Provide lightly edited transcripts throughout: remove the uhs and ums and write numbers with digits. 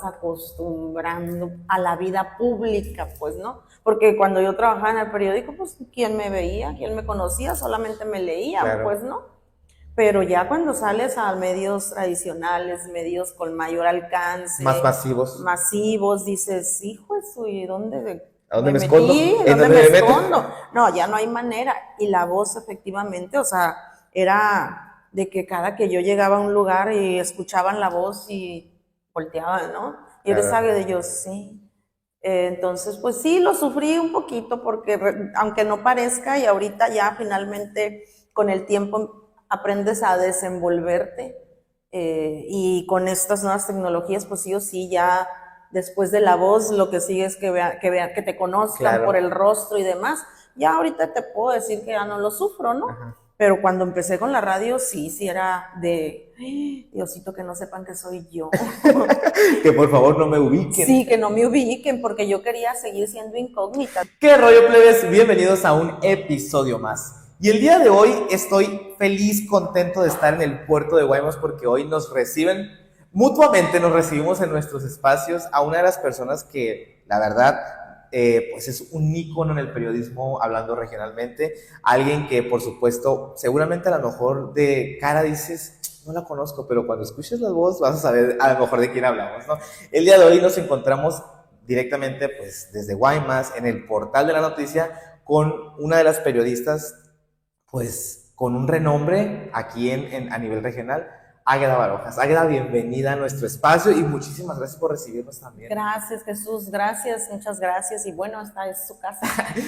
acostumbrando a la vida pública, pues, ¿no? Porque cuando yo trabajaba en el periódico, pues, ¿quién me veía? ¿Quién me conocía? Solamente me leían, Claro, pues, ¿no? Pero ya cuando sales a medios tradicionales, medios con mayor más alcance, masivos. masivos, dices, hijo, eso, ¿y dónde ¿A dónde me me escondo? metí? ¿En ¿Dónde dónde me me meto? escondo? No, ya no hay manera. Y la voz, efectivamente, o sea, era de que cada que yo llegaba a un lugar y escuchaban la voz y volteaban, ¿no? Y eres Claro. sabe de yo, sí. Entonces, pues sí, lo sufrí un poquito porque aunque no parezca y ahorita ya finalmente con el tiempo aprendes a desenvolverte y con estas nuevas tecnologías, pues sí o sí, ya después de la voz lo que sigue es que te conozcan Claro. por el rostro y demás. Ya ahorita te puedo decir que ya no lo sufro, ¿no? Ajá. Pero cuando empecé con la radio, sí, sí era de, "Ay, Diosito, que no sepan que soy yo." Que por favor no me ubiquen. Sí, que no me ubiquen porque yo quería seguir siendo incógnita. ¿Qué rollo, plebes? Bienvenidos a un episodio más. Y el día de hoy estoy feliz, contento de estar en el puerto de Guaymas porque hoy nos reciben, mutuamente nos recibimos en nuestros espacios a una de las personas que, la verdad, pues es un ícono en el periodismo hablando regionalmente. Alguien que, por supuesto, seguramente a lo mejor de cara dices, no la conozco, pero cuando escuches la voz vas a saber a lo mejor de quién hablamos, ¿no? El día de hoy nos encontramos directamente pues desde Guaymas, en el portal de la noticia, con una de las periodistas pues con un renombre aquí a nivel regional, Águeda Barojas. Águeda, bienvenida a nuestro espacio y muchísimas gracias por recibirnos también. Gracias, Jesús, gracias, muchas gracias. Y bueno, esta es su casa.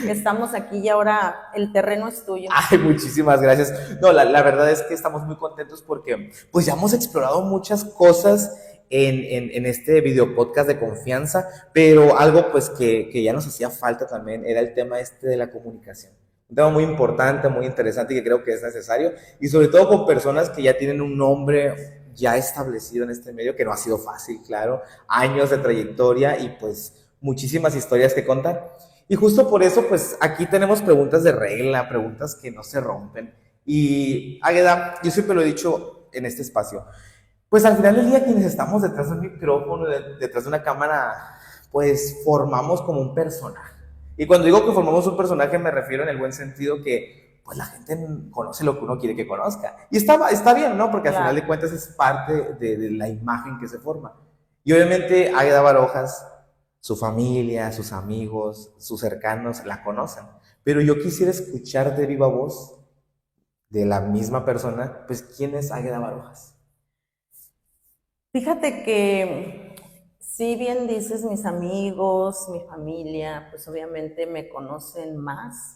Estamos aquí y ahora el terreno es tuyo. Ay, muchísimas gracias. No, la verdad es que estamos muy contentos porque pues ya hemos explorado muchas cosas en este video podcast de confianza, pero algo pues que ya nos hacía falta también era el tema este de la comunicación. Un tema muy importante, muy interesante y que creo que es necesario, y sobre todo con personas que ya tienen un nombre ya establecido en este medio, que no ha sido fácil, claro, años de trayectoria y pues muchísimas historias que contar. Y justo por eso, pues aquí tenemos preguntas de regla, preguntas que no se rompen. Y Águeda, yo siempre lo he dicho en este espacio, pues al final del día quienes estamos detrás de un micrófono, detrás de una cámara, pues formamos como un personaje. Y cuando digo que formamos un personaje me refiero en el buen sentido que pues la gente conoce lo que uno quiere que conozca. Y está bien, ¿no? Porque al final Claro. de cuentas es parte de la imagen que se forma. Y obviamente Águeda Barojas, su familia, sus amigos, sus cercanos la conocen. Pero yo quisiera escuchar de viva voz de la misma persona, pues, ¿quién es Águeda Barojas? Fíjate que si bien dices mis amigos, mi familia, pues obviamente me conocen más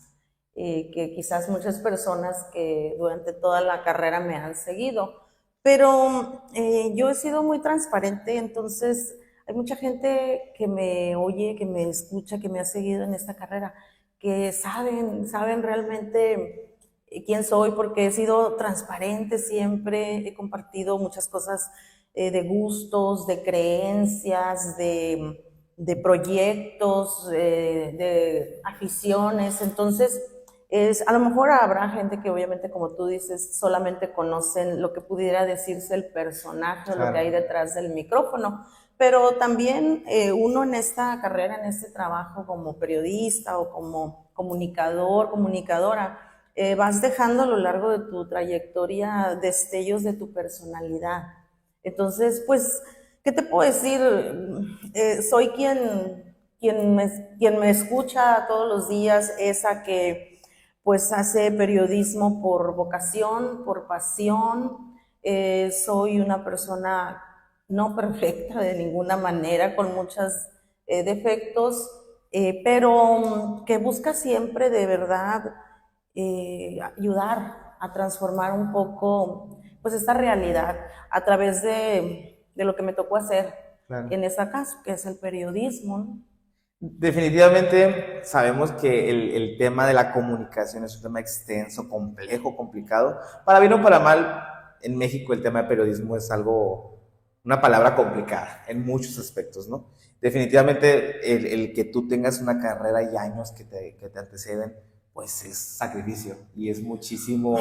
que quizás muchas personas que durante toda la carrera me han seguido. Pero yo he sido muy transparente, entonces hay mucha gente que me oye, que me escucha, que me ha seguido en esta carrera, que saben realmente quién soy porque he sido transparente siempre, he compartido muchas cosas de gustos, de creencias, de proyectos, de aficiones. Entonces, a lo mejor habrá gente que obviamente, como tú dices, solamente conocen lo que pudiera decirse el personaje o lo que hay Claro. detrás del micrófono, pero también uno en esta carrera, en este trabajo como periodista o como comunicador, comunicadora, vas dejando a lo largo de tu trayectoria destellos de tu personalidad. Entonces, pues, ¿qué te puedo decir? Soy quien me escucha todos los días, esa que pues hace periodismo por vocación, por pasión. Soy una persona no perfecta de ninguna manera, con muchos defectos, pero que busca siempre de verdad ayudar a transformar un poco pues esta realidad a través de lo que me tocó hacer Claro. en esta casa, que es el periodismo, ¿no? Definitivamente sabemos que el tema de la comunicación es un tema extenso, complejo, complicado. Para bien o para mal, en México el tema de periodismo es algo, una palabra complicada en muchos aspectos, ¿no? Definitivamente el que tú tengas una carrera y años que te anteceden, pues es sacrificio y es muchísimo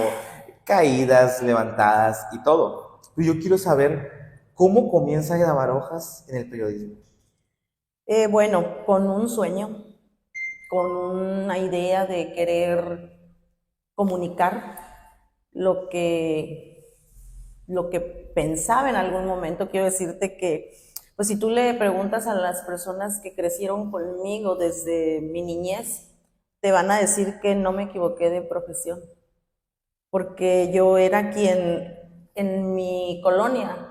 caídas, levantadas y todo. Pero yo quiero saber ¿Cómo comienza Agueda Barojas en el periodismo? Bueno, con un sueño, con una idea de querer comunicar lo que, lo que pensaba en algún momento. Quiero decirte que, pues si tú le preguntas a las personas que crecieron conmigo desde mi niñez, te van a decir que no me equivoqué de profesión, porque yo era quien en mi colonia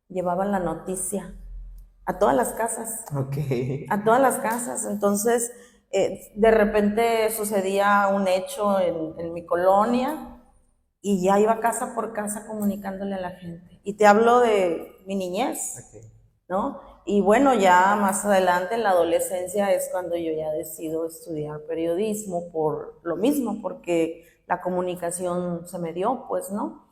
llevaba la noticia a todas las casas, Ok. a todas las casas. Entonces, de repente sucedía un hecho en mi colonia y ya iba casa por casa comunicándole a la gente. Y te hablo de mi niñez, Okay. ¿no? Y bueno, ya más adelante en la adolescencia es cuando yo ya decido estudiar periodismo por lo mismo, porque la comunicación se me dio, pues, ¿no?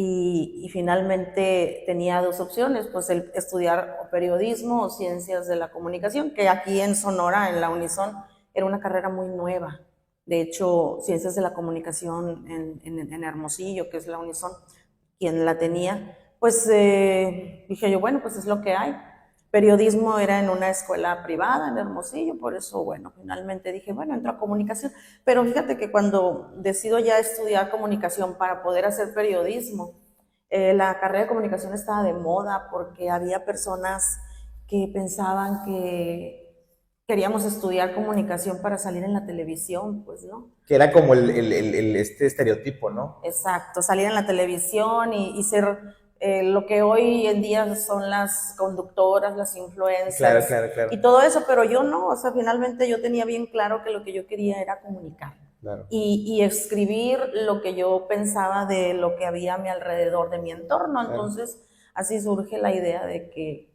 Y finalmente tenía dos opciones, pues el estudiar periodismo o ciencias de la comunicación, que aquí en Sonora, en la Unison, era una carrera muy nueva. De hecho, ciencias de la comunicación en Hermosillo, que es la Unison, quien la tenía, pues dije yo, bueno, pues es lo que hay. Periodismo era en una escuela privada en Hermosillo, por eso, bueno, finalmente dije, bueno, entro a comunicación. Pero fíjate que cuando decido ya estudiar comunicación para poder hacer periodismo, la carrera de comunicación estaba de moda porque había personas que pensaban que queríamos estudiar comunicación para salir en la televisión, pues, ¿no? Que era como este estereotipo, ¿no? Exacto, salir en la televisión y ser lo que hoy en día son las conductoras, las influencers, Claro. y todo eso, pero yo no, o sea, finalmente yo tenía bien claro que lo que yo quería era comunicar. Claro. Y escribir lo que yo pensaba de lo que había a mi alrededor, de mi entorno. Entonces, así surge la idea de que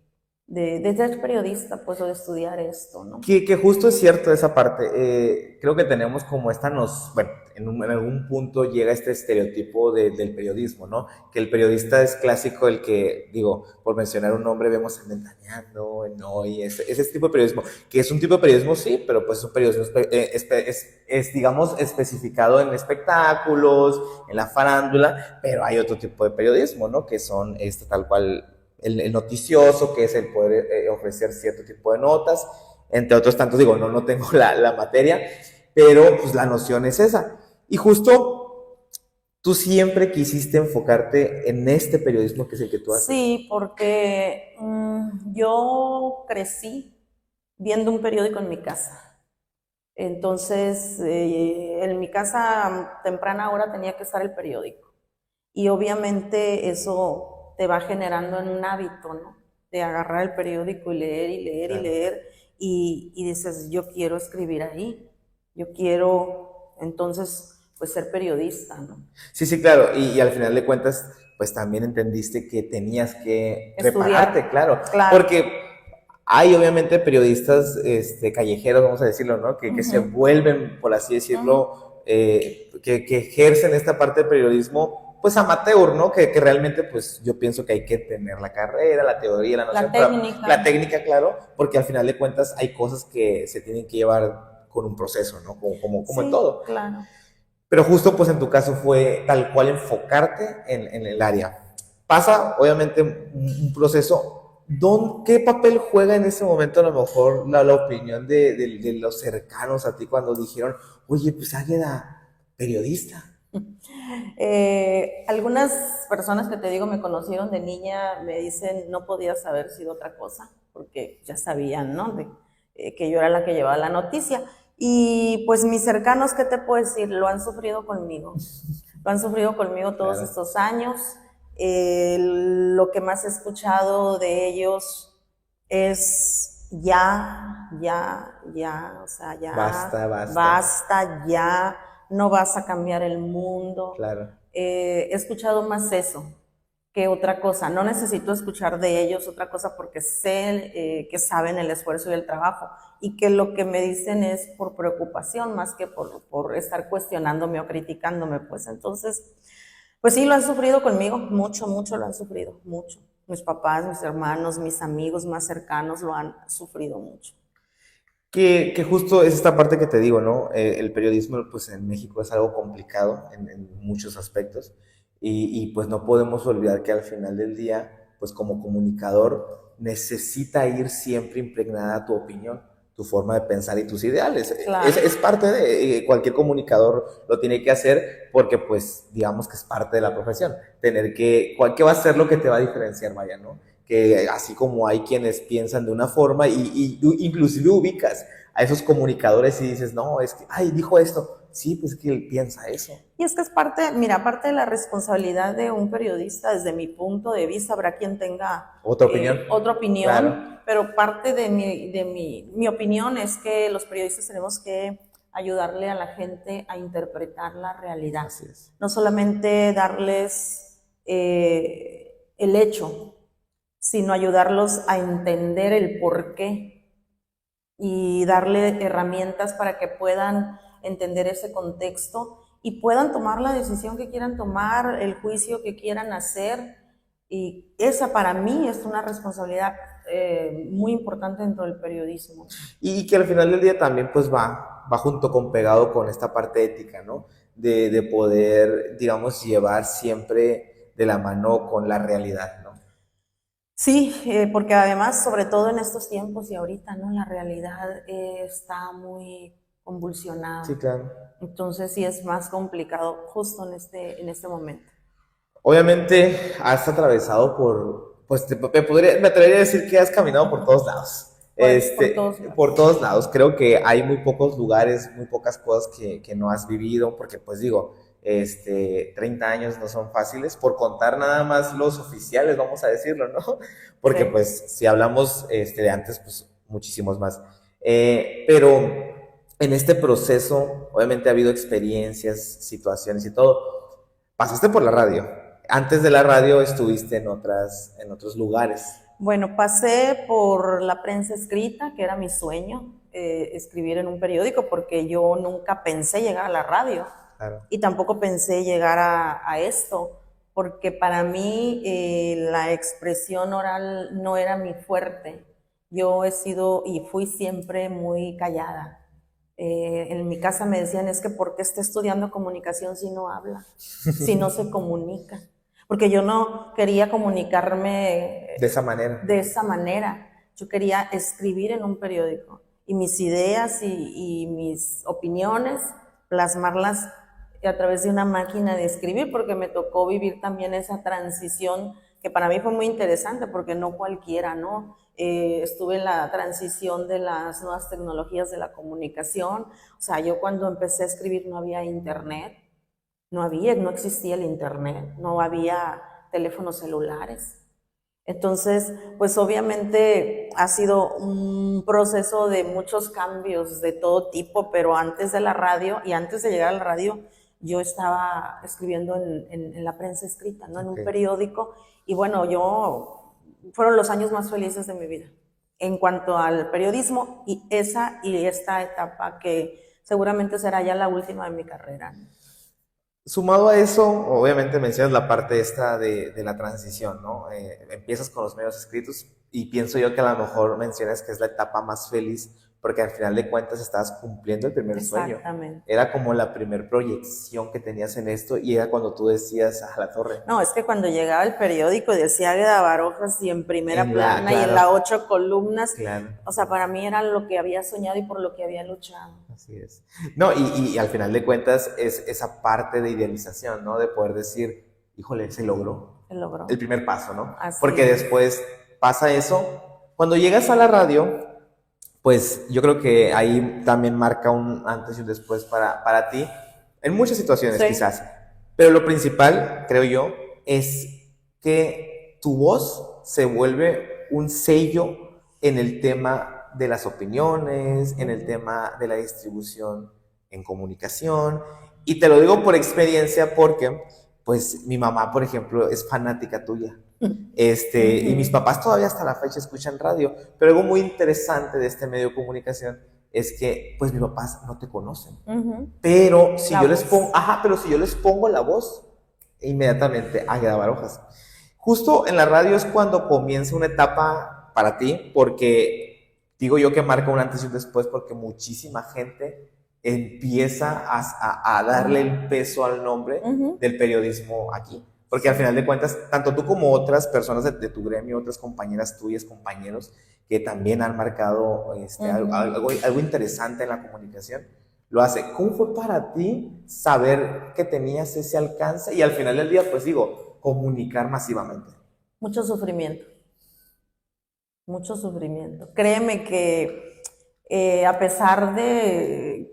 de ser periodista, pues, o de estudiar esto, ¿no? Que justo es cierto esa parte. Creo que tenemos como bueno, en algún punto llega este estereotipo del periodismo, ¿no? Que el periodista es clásico, el que, digo, por mencionar un nombre, vemos en Ventaneando, en Hoy, ese tipo de periodismo, que es un tipo de periodismo, sí, pero pues es un periodismo, digamos, especificado en espectáculos, en la farándula, pero hay otro tipo de periodismo, ¿no? Que son tal cual el noticioso, que es el poder ofrecer cierto tipo de notas, entre otros tantos. Digo, no tengo la materia, pero pues la noción es esa. Y justo tú siempre quisiste enfocarte en este periodismo que es el que tú haces. Sí, porque yo crecí viendo un periódico en mi casa. Entonces, en mi casa a temprana hora tenía que estar el periódico. Y obviamente eso te va generando en un hábito, ¿no? De agarrar el periódico y leer y leer y leer. Y dices, yo quiero escribir ahí. Yo quiero, entonces, pues ser periodista, ¿no? Sí, claro. Y al final de cuentas, pues también entendiste que tenías que prepararte, claro. Porque hay obviamente periodistas callejeros, vamos a decirlo, ¿no? Que se vuelven, por así decirlo, que ejercen esta parte del periodismo, pues amateur, ¿no? Que realmente, pues yo pienso que hay que tener la carrera, la teoría, la noción. La técnica, claro, porque al final de cuentas hay cosas que se tienen que llevar con un proceso, ¿no? Como en todo. Claro. Pero justo pues en tu caso fue tal cual enfocarte en el área. Pasa obviamente un proceso. ¿Qué papel juega en ese momento a lo mejor la opinión de los cercanos a ti cuando dijeron, oye, pues Águeda, periodista? Algunas personas que te digo me conocieron de niña me dicen no podías haber sido otra cosa, porque ya sabían, ¿no? Que yo era la que llevaba la noticia. Y pues mis cercanos, ¿qué te puedo decir? Lo han sufrido conmigo. Lo han sufrido conmigo todos estos años. Lo que más he escuchado de ellos es ya, o sea, ya. Basta, ya. No vas a cambiar el mundo. Claro. He escuchado más eso que otra cosa. No necesito escuchar de ellos otra cosa porque sé que saben el esfuerzo y el trabajo y que lo que me dicen es por preocupación más que por estar cuestionándome o criticándome. Pues entonces, pues sí, lo han sufrido conmigo, mucho lo han sufrido, mucho. Mis papás, mis hermanos, mis amigos más cercanos lo han sufrido mucho. Que justo es esta parte que te digo, ¿no? El periodismo, pues en México es algo complicado en muchos aspectos y pues no podemos olvidar que al final del día, pues como comunicador necesita ir siempre impregnada a tu opinión, tu forma de pensar y tus ideales. Claro. Es parte de cualquier comunicador lo tiene que hacer porque pues digamos que es parte de la profesión, tener que, ¿qué va a ser lo que te va a diferenciar, vaya, no? Que así como hay quienes piensan de una forma y inclusive ubicas a esos comunicadores y dices, no, es que, ay, dijo esto. Sí, pues es que él piensa eso. Y es que es parte, mira, parte de la responsabilidad de un periodista, desde mi punto de vista, habrá quien tenga otra opinión. Otra opinión, Claro. pero parte de mi opinión es que los periodistas tenemos que ayudarle a la gente a interpretar la realidad. Así es. No solamente darles el hecho, sino ayudarlos a entender el porqué y darle herramientas para que puedan entender ese contexto y puedan tomar la decisión que quieran tomar, el juicio que quieran hacer. Y esa para mí es una responsabilidad muy importante dentro del periodismo. Y que al final del día también pues va junto con pegado con esta parte ética, ¿no? De poder, digamos, llevar siempre de la mano con la realidad, ¿no? Sí, porque además, sobre todo en estos tiempos y ahorita, ¿no? La realidad está muy convulsionada. Sí, claro. Entonces sí es más complicado justo en este momento. Obviamente has atravesado pues me atrevería a decir que has caminado por todos lados. Por todos lados. Por todos lados. Creo que hay muy pocos lugares, muy pocas cosas que no has vivido, porque pues digo, 30 años no son fáciles, por contar nada más los oficiales, vamos a decirlo, ¿no? Porque sí. Pues si hablamos de antes, pues muchísimos más. Pero en este proceso, obviamente ha habido experiencias, situaciones y todo. Pasaste por la radio. Antes de la radio estuviste en otros lugares. Bueno, pasé por la prensa escrita, que era mi sueño, escribir en un periódico, porque yo nunca pensé llegar a la radio. Claro. Y tampoco pensé llegar a esto, porque para mí la expresión oral no era mi fuerte. Yo he sido y fui siempre muy callada. En mi casa me decían, es que ¿por qué está estudiando comunicación si no habla? Si no se comunica. Porque yo no quería comunicarme de esa manera. De esa manera. Yo quería escribir en un periódico y mis ideas y mis opiniones, plasmarlas a través de una máquina de escribir, porque me tocó vivir también esa transición que para mí fue muy interesante, porque no cualquiera, ¿no? Estuve en la transición de las nuevas tecnologías de la comunicación. O sea, yo cuando empecé a escribir no había internet, no existía el internet, no había teléfonos celulares. Entonces, pues obviamente ha sido un proceso de muchos cambios de todo tipo, pero antes de la radio y antes de llegar a la radio, yo estaba escribiendo en la prensa escrita, ¿no? En un periódico. Y bueno, fueron los años más felices de mi vida en cuanto al periodismo y esta etapa que seguramente será ya la última de mi carrera, ¿no? Sumado a eso, obviamente mencionas la parte esta de la transición, ¿no? Empiezas con los medios escritos y pienso yo que a lo mejor mencionas que es la etapa más feliz porque al final de cuentas estabas cumpliendo el primer sueño. Era como la primer proyección que tenías en esto y era cuando tú decías a la torre. No, es que cuando llegaba el periódico decía Águeda Barojas y en primera plana y en las 8 columnas, o sea, para mí era lo que había soñado y por lo que había luchado. Así es. No, y al final de cuentas es esa parte de idealización, ¿no? De poder decir, híjole, se logró. Se logró. El primer paso, ¿no? Así porque después pasa eso. Cuando llegas a la radio, pues yo creo que ahí también marca un antes y un después para ti, en muchas situaciones quizás, pero lo principal, creo yo, es que tu voz se vuelve un sello en el tema de las opiniones, en el tema de la distribución en comunicación, y te lo digo por experiencia porque, pues, mi mamá, por ejemplo, es fanática tuya. Y mis papás todavía hasta la fecha escuchan radio, pero algo muy interesante de este medio de comunicación es que pues mis papás no te conocen, pero si yo les pongo la voz, inmediatamente Águeda Barojas. Justo en la radio es cuando comienza una etapa para ti, porque digo yo que marca un antes y un después, porque muchísima gente empieza a darle el peso al nombre del periodismo aquí. Porque al final de cuentas, tanto tú como otras personas de tu gremio, otras compañeras tuyas, compañeros, que también han marcado algo interesante en la comunicación, lo hace. ¿Cómo fue para ti saber que tenías ese alcance y al final del día, pues digo, comunicar masivamente? Mucho sufrimiento. Mucho sufrimiento. Créeme que a pesar de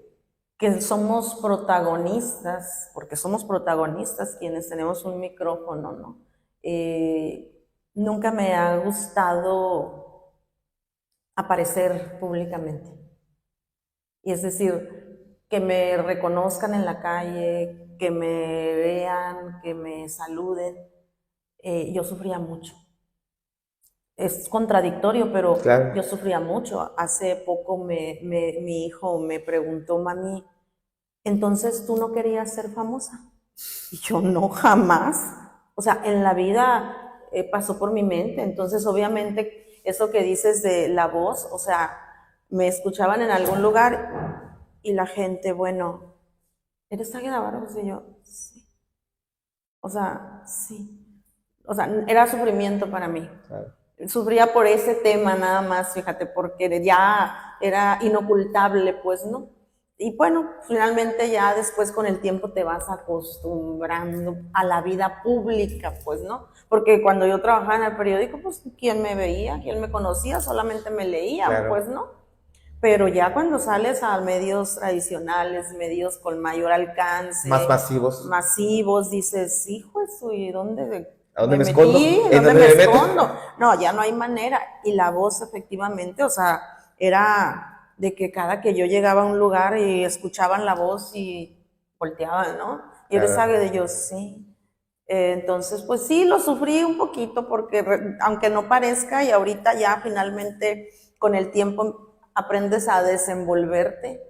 que somos protagonistas, porque somos protagonistas quienes tenemos un micrófono, ¿no? Nunca me ha gustado aparecer públicamente. Y es decir, que me reconozcan en la calle, que me vean, que me saluden. Yo sufría mucho. Es contradictorio, pero claro, yo sufría mucho. Hace poco mi hijo me preguntó, mami, ¿entonces tú no querías ser famosa? Y yo, no, jamás. O sea, en la vida pasó por mi mente. Entonces, obviamente, eso que dices de la voz, o sea, me escuchaban en algún lugar y la gente, bueno, ¿eres Águeda Barbos? Y yo, sí. O sea, sí. O sea, era sufrimiento para mí. claro. Sufría por ese tema nada más, fíjate, porque ya era inocultable, pues, ¿no? Y bueno, finalmente ya después con el tiempo te vas acostumbrando a la vida pública, pues, ¿no? Porque cuando yo trabajaba en el periódico, pues, ¿quién me veía? ¿Quién me conocía? Solamente me leían, Claro. pues, ¿no? Pero ya cuando sales a medios tradicionales, medios con mayor alcance, Más masivos, dices, hijo, eso, ¿y dónde ¿a dónde me metí? escondo? ¿En dónde me escondo? No, ya no hay manera. Y la voz, efectivamente, o sea, era de que cada que yo llegaba a un lugar y escuchaban la voz y volteaban, ¿no? Y eres Claro. de yo, sí. Entonces, pues sí, lo sufrí un poquito porque aunque no parezca y ahorita ya finalmente con el tiempo aprendes a desenvolverte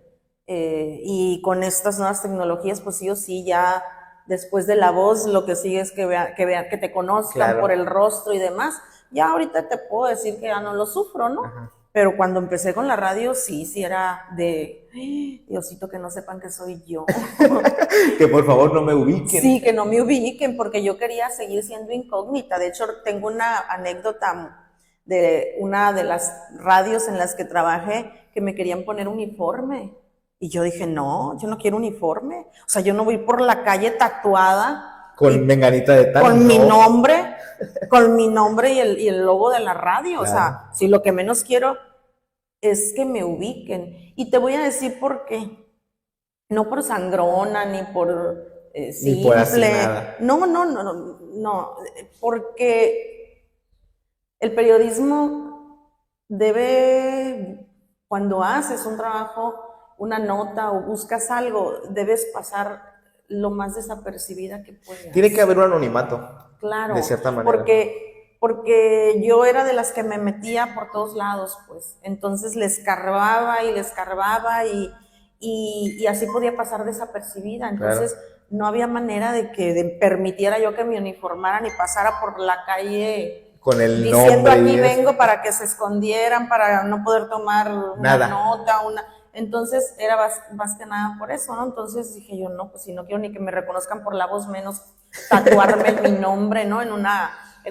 y con estas nuevas tecnologías, pues sí o sí, ya después de la voz lo que sigue es que te conozcan Claro. por el rostro y demás. Ya ahorita te puedo decir que ya no lo sufro, ¿no? Ajá. Pero cuando empecé con la radio, sí era de, Diosito, que no sepan que soy yo. Que por favor no me ubiquen. Sí, que no me ubiquen, porque yo quería seguir siendo incógnita. De hecho, tengo una anécdota de una de las radios en las que trabajé que me querían poner uniforme. Y yo dije, no, yo no quiero uniforme. O sea, yo no voy por la calle tatuada. Con menganita de tal. Con mi nombre y el logo de la radio. Claro. O sea, si lo que menos quiero es que me ubiquen. Y te voy a decir por qué. No por sangrona, ni por simple. Ni por así nada. No, porque el periodismo debe, cuando haces un trabajo, una nota o buscas algo, debes pasar lo más desapercibida que puedas. Tiene que haber un anonimato. Claro. De cierta manera. Porque yo era de las que me metía por todos lados, pues. Entonces les escarbaba y así podía pasar desapercibida. Entonces no había manera de que permitiera yo que me uniformaran y pasara por la calle con el diciendo nombre aquí vengo para que se escondieran, para no poder tomar una nota, entonces era más que nada por eso, ¿no? Entonces dije yo, no, pues si no quiero ni que me reconozcan por la voz, menos tatuarme mi nombre, ¿no? En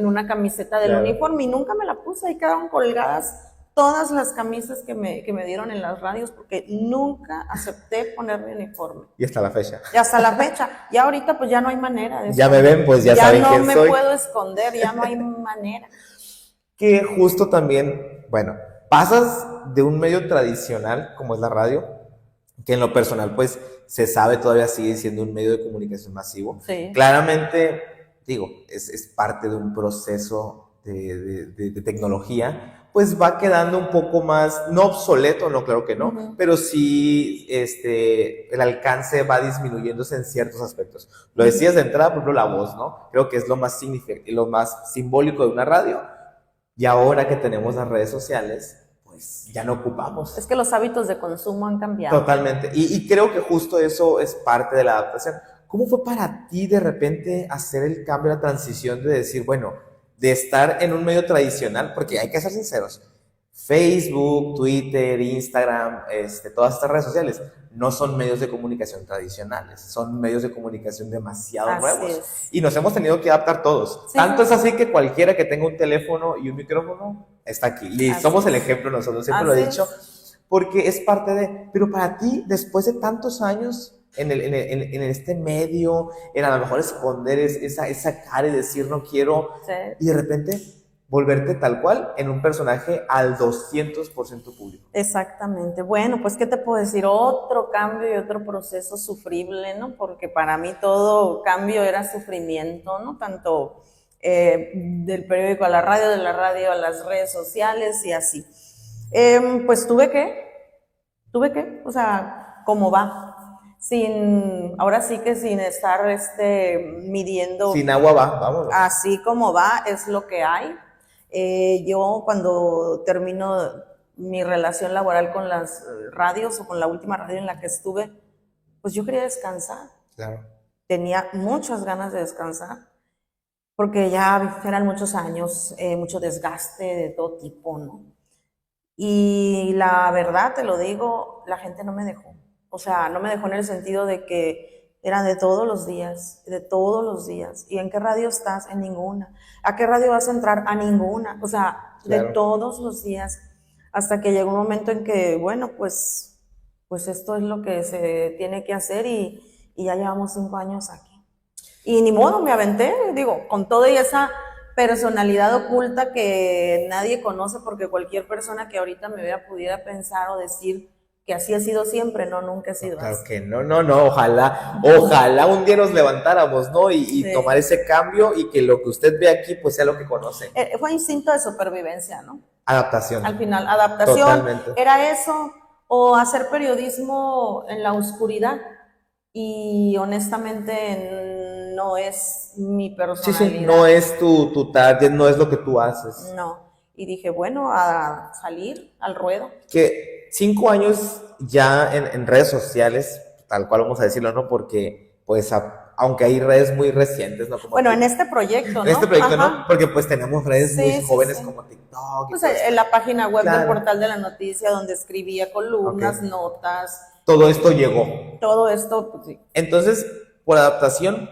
una camiseta del uniforme, y nunca me la puse, ahí quedaron colgadas todas las camisas que me dieron en las radios, porque nunca acepté poner mi uniforme. Y hasta la fecha. Y hasta la fecha. Ya ahorita pues ya no hay manera de ya me ven, pues ya saben quién soy. Ya no me puedo esconder, ya no hay manera. Que justo también, bueno, pasas de un medio tradicional como es la radio, que en lo personal pues se sabe todavía sigue siendo un medio de comunicación masivo. Sí. Claramente, digo, es parte de un proceso de tecnología, pues va quedando un poco más, no obsoleto, no, claro que no, pero sí el alcance va disminuyéndose en ciertos aspectos. Lo decías de entrada, por ejemplo, la voz, ¿no? Creo que es lo más simbólico de una radio, y ahora que tenemos las redes sociales, pues ya no ocupamos. Es que los hábitos de consumo han cambiado. Totalmente, y creo que justo eso es parte de la adaptación. ¿Cómo fue para ti de repente hacer el cambio, la transición de decir, bueno, de estar en un medio tradicional, porque hay que ser sinceros, Facebook, Twitter, Instagram, todas estas redes sociales no son medios de comunicación tradicionales, son medios de comunicación demasiado Así nuevos es. y nos hemos tenido que adaptar todos. Sí, Tanto sí. es así que cualquiera que tenga un teléfono y un micrófono está aquí. Y Así somos el es. ejemplo nosotros, siempre lo Así he dicho, porque es parte de... Pero para ti, después de tantos años en este medio, en a lo mejor esconder esa cara y decir no quiero, Sí. y de repente volverte tal cual en un personaje al 200% público. Exactamente. Bueno, pues, ¿qué te puedo decir? Otro cambio y otro proceso sufrible, ¿no? Porque para mí todo cambio era sufrimiento, ¿no? Tanto del periódico a la radio, de la radio a las redes sociales y así. Pues tuve que, o sea, como va. Ahora sí que sin estar midiendo. Sin agua va, vámonos. Así como va, es lo que hay. Yo cuando termino mi relación laboral con las radios o con la última radio en la que estuve, pues yo quería descansar. Claro. Tenía muchas ganas de descansar porque ya eran muchos años, mucho desgaste de todo tipo, ¿no? Y la verdad, te lo digo, la gente no me dejó. O sea, no me dejó en el sentido de que era de todos los días, de todos los días. ¿Y en qué radio estás? En ninguna. ¿A qué radio vas a entrar? A ninguna. O sea, Claro. de todos los días. Hasta que llegó un momento en que, bueno, pues esto es lo que se tiene que hacer y ya llevamos 5 años aquí. Y ni modo, me aventé, digo, con toda esa personalidad oculta que nadie conoce, porque cualquier persona que ahorita me vea pudiera pensar o decir que así ha sido siempre. No, nunca he sido Claro así. que no, ojalá un día nos levantáramos, ¿no? Y Sí. tomar ese cambio y que lo que usted ve aquí, pues sea lo que conoce. Fue instinto de supervivencia, ¿no? Adaptación. Al final, adaptación. Totalmente. Era eso, o hacer periodismo en la oscuridad. Y honestamente no es mi personalidad. Sí, no es tu target, no es lo que tú haces. No. Y dije, bueno, a salir al ruedo. Que 5 años ya en redes sociales, tal cual vamos a decirlo, ¿no? Porque, pues, aunque hay redes muy recientes, ¿no? Como bueno, en este proyecto, ¿no? En este proyecto, Ajá. ¿no? Porque, pues, tenemos redes Sí, muy sí, jóvenes sí. como TikTok. Pues en la página web Claro. del Portal de la Noticia, donde escribía columnas, Ok. notas. Todo esto llegó. Todo esto, pues sí. Entonces, por adaptación,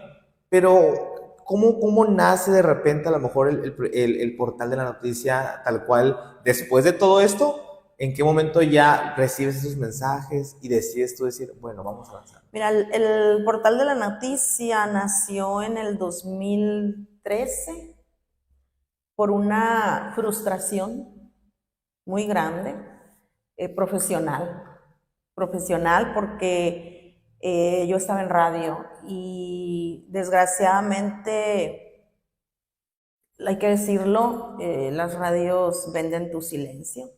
pero ¿cómo nace de repente a lo mejor el Portal de la Noticia tal cual después de todo esto? ¿En qué momento ya recibes esos mensajes y decides tú decir, bueno, vamos a avanzar? Mira, el Portal de la Noticia nació en el 2013 por una frustración muy grande, profesional porque yo estaba en radio y desgraciadamente, hay que decirlo, las radios venden tu silencio.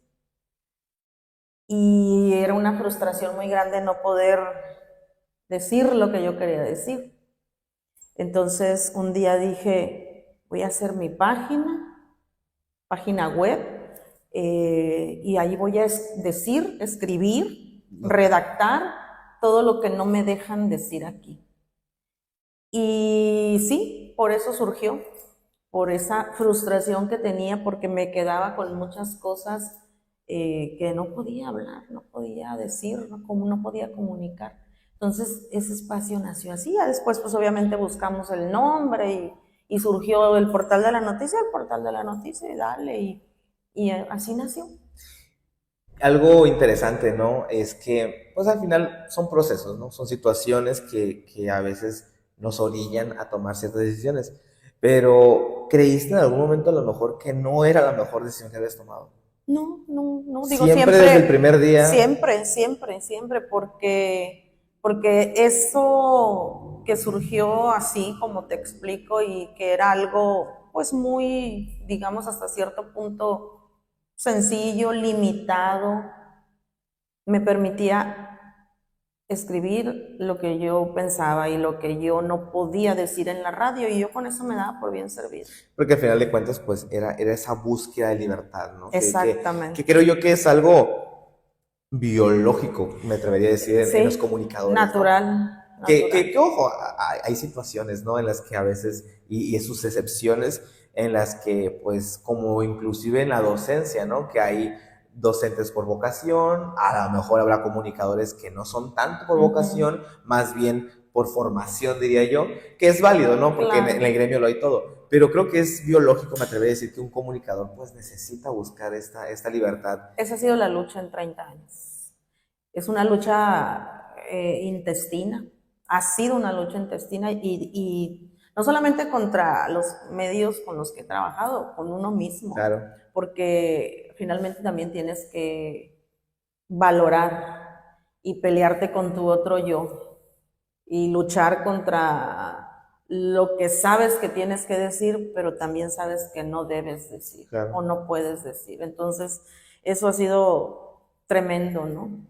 Y era una frustración muy grande no poder decir lo que yo quería decir. Entonces un día dije, voy a hacer mi página web, y ahí voy a escribir, redactar todo lo que no me dejan decir aquí. Y sí, por eso surgió, por esa frustración que tenía, porque me quedaba con muchas cosas que no podía hablar, no podía decir, no podía comunicar. Entonces ese espacio nació así. Ya después, pues obviamente buscamos el nombre y surgió el Portal de la Noticia, y dale, y así nació. Algo interesante, ¿no? Es que, pues al final son procesos, ¿no? Son situaciones que a veces nos orillan a tomar ciertas decisiones. Pero, ¿creíste en algún momento a lo mejor que no era la mejor decisión que habías tomado? No, digo siempre desde el primer día. Siempre, porque eso que surgió así, como te explico, y que era algo pues muy, digamos, hasta cierto punto sencillo, limitado, me permitía escribir lo que yo pensaba y lo que yo no podía decir en la radio, y yo con eso me daba por bien servido. Porque al final de cuentas, pues, era esa búsqueda de libertad, ¿no? Exactamente. Que creo yo que es algo biológico, me atrevería a decir, en los comunicadores. Natural. ¿No? Que ojo, hay situaciones, ¿no? En las que a veces, y sus excepciones, en las que, pues, como inclusive en la docencia, ¿no? Que hay docentes por vocación, a lo mejor habrá comunicadores que no son tanto por vocación, más bien por formación, diría yo, que es válido, ¿no? Porque Claro. en el gremio lo hay todo. Pero creo que es biológico, me atrevería a decir, que un comunicador pues necesita buscar esta libertad. Esa ha sido la lucha en 30 años. Es una lucha intestina, ha sido una lucha intestina y no solamente contra los medios con los que he trabajado, con uno mismo, Claro. porque finalmente también tienes que valorar y pelearte con tu otro yo y luchar contra lo que sabes que tienes que decir, pero también sabes que no debes decir, Claro. o no puedes decir. Entonces, eso ha sido tremendo, ¿no?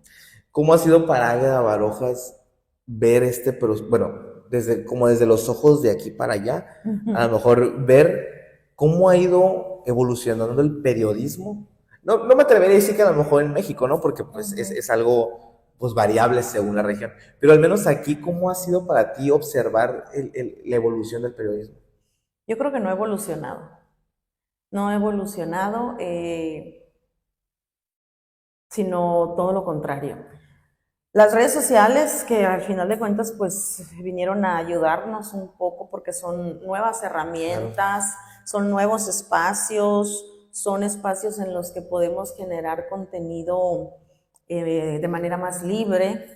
¿Cómo ha sido para Águeda Barojas ver bueno, desde los ojos de aquí para allá, a lo mejor ver cómo ha ido evolucionando el periodismo? No me atrevería a decir que a lo mejor en México, ¿no? Porque pues es algo pues variable según la región, pero al menos aquí, ¿cómo ha sido para ti observar la evolución del periodismo? Yo creo que no ha evolucionado. No ha evolucionado, sino todo lo contrario. Las redes sociales, que al final de cuentas pues vinieron a ayudarnos un poco porque son nuevas herramientas, son nuevos espacios, son espacios en los que podemos generar contenido de manera más libre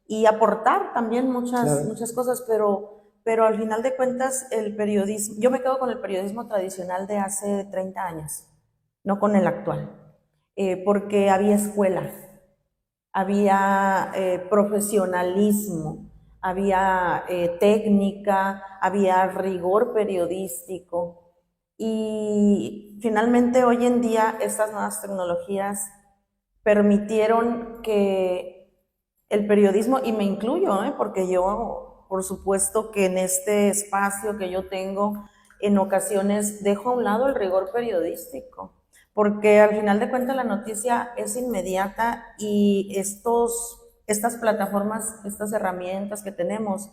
y aportar también muchas cosas, pero al final de cuentas el periodismo, yo me quedo con el periodismo tradicional de hace 30 años, no con el actual, porque había escuela, había profesionalismo, había técnica, había rigor periodístico y finalmente hoy en día estas nuevas tecnologías permitieron que el periodismo, y me incluyo, porque yo, por supuesto que en este espacio que yo tengo, en ocasiones dejo a un lado el rigor periodístico, porque al final de cuentas la noticia es inmediata y estas plataformas, estas herramientas que tenemos,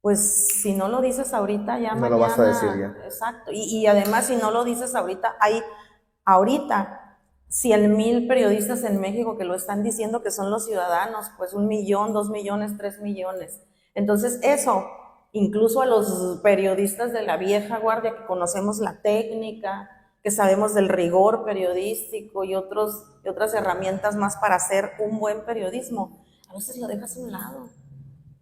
pues si no lo dices ahorita, ya No mañana. lo vas a decir ya. Exacto. Y además, si no lo dices ahorita, hay ahorita 100,000 periodistas en México que lo están diciendo, que son los ciudadanos, pues 1,000,000, 2,000,000, 3,000,000. Entonces eso, incluso a los periodistas de la vieja guardia que conocemos la técnica, que sabemos del rigor periodístico y otras herramientas más para hacer un buen periodismo, a veces lo dejas a un lado.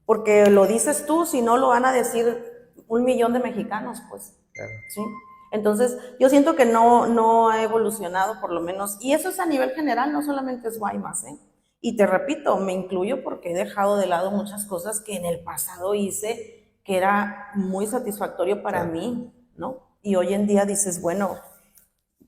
Porque lo dices tú, si no lo van a decir 1,000,000 de mexicanos, pues. Claro. ¿Sí? Entonces, yo siento que no ha evolucionado por lo menos, y eso es a nivel general, no solamente es Guaymas, ¿eh? Y te repito, me incluyo porque he dejado de lado muchas cosas que en el pasado hice que era muy satisfactorio para mí, ¿no? Y hoy en día dices, bueno,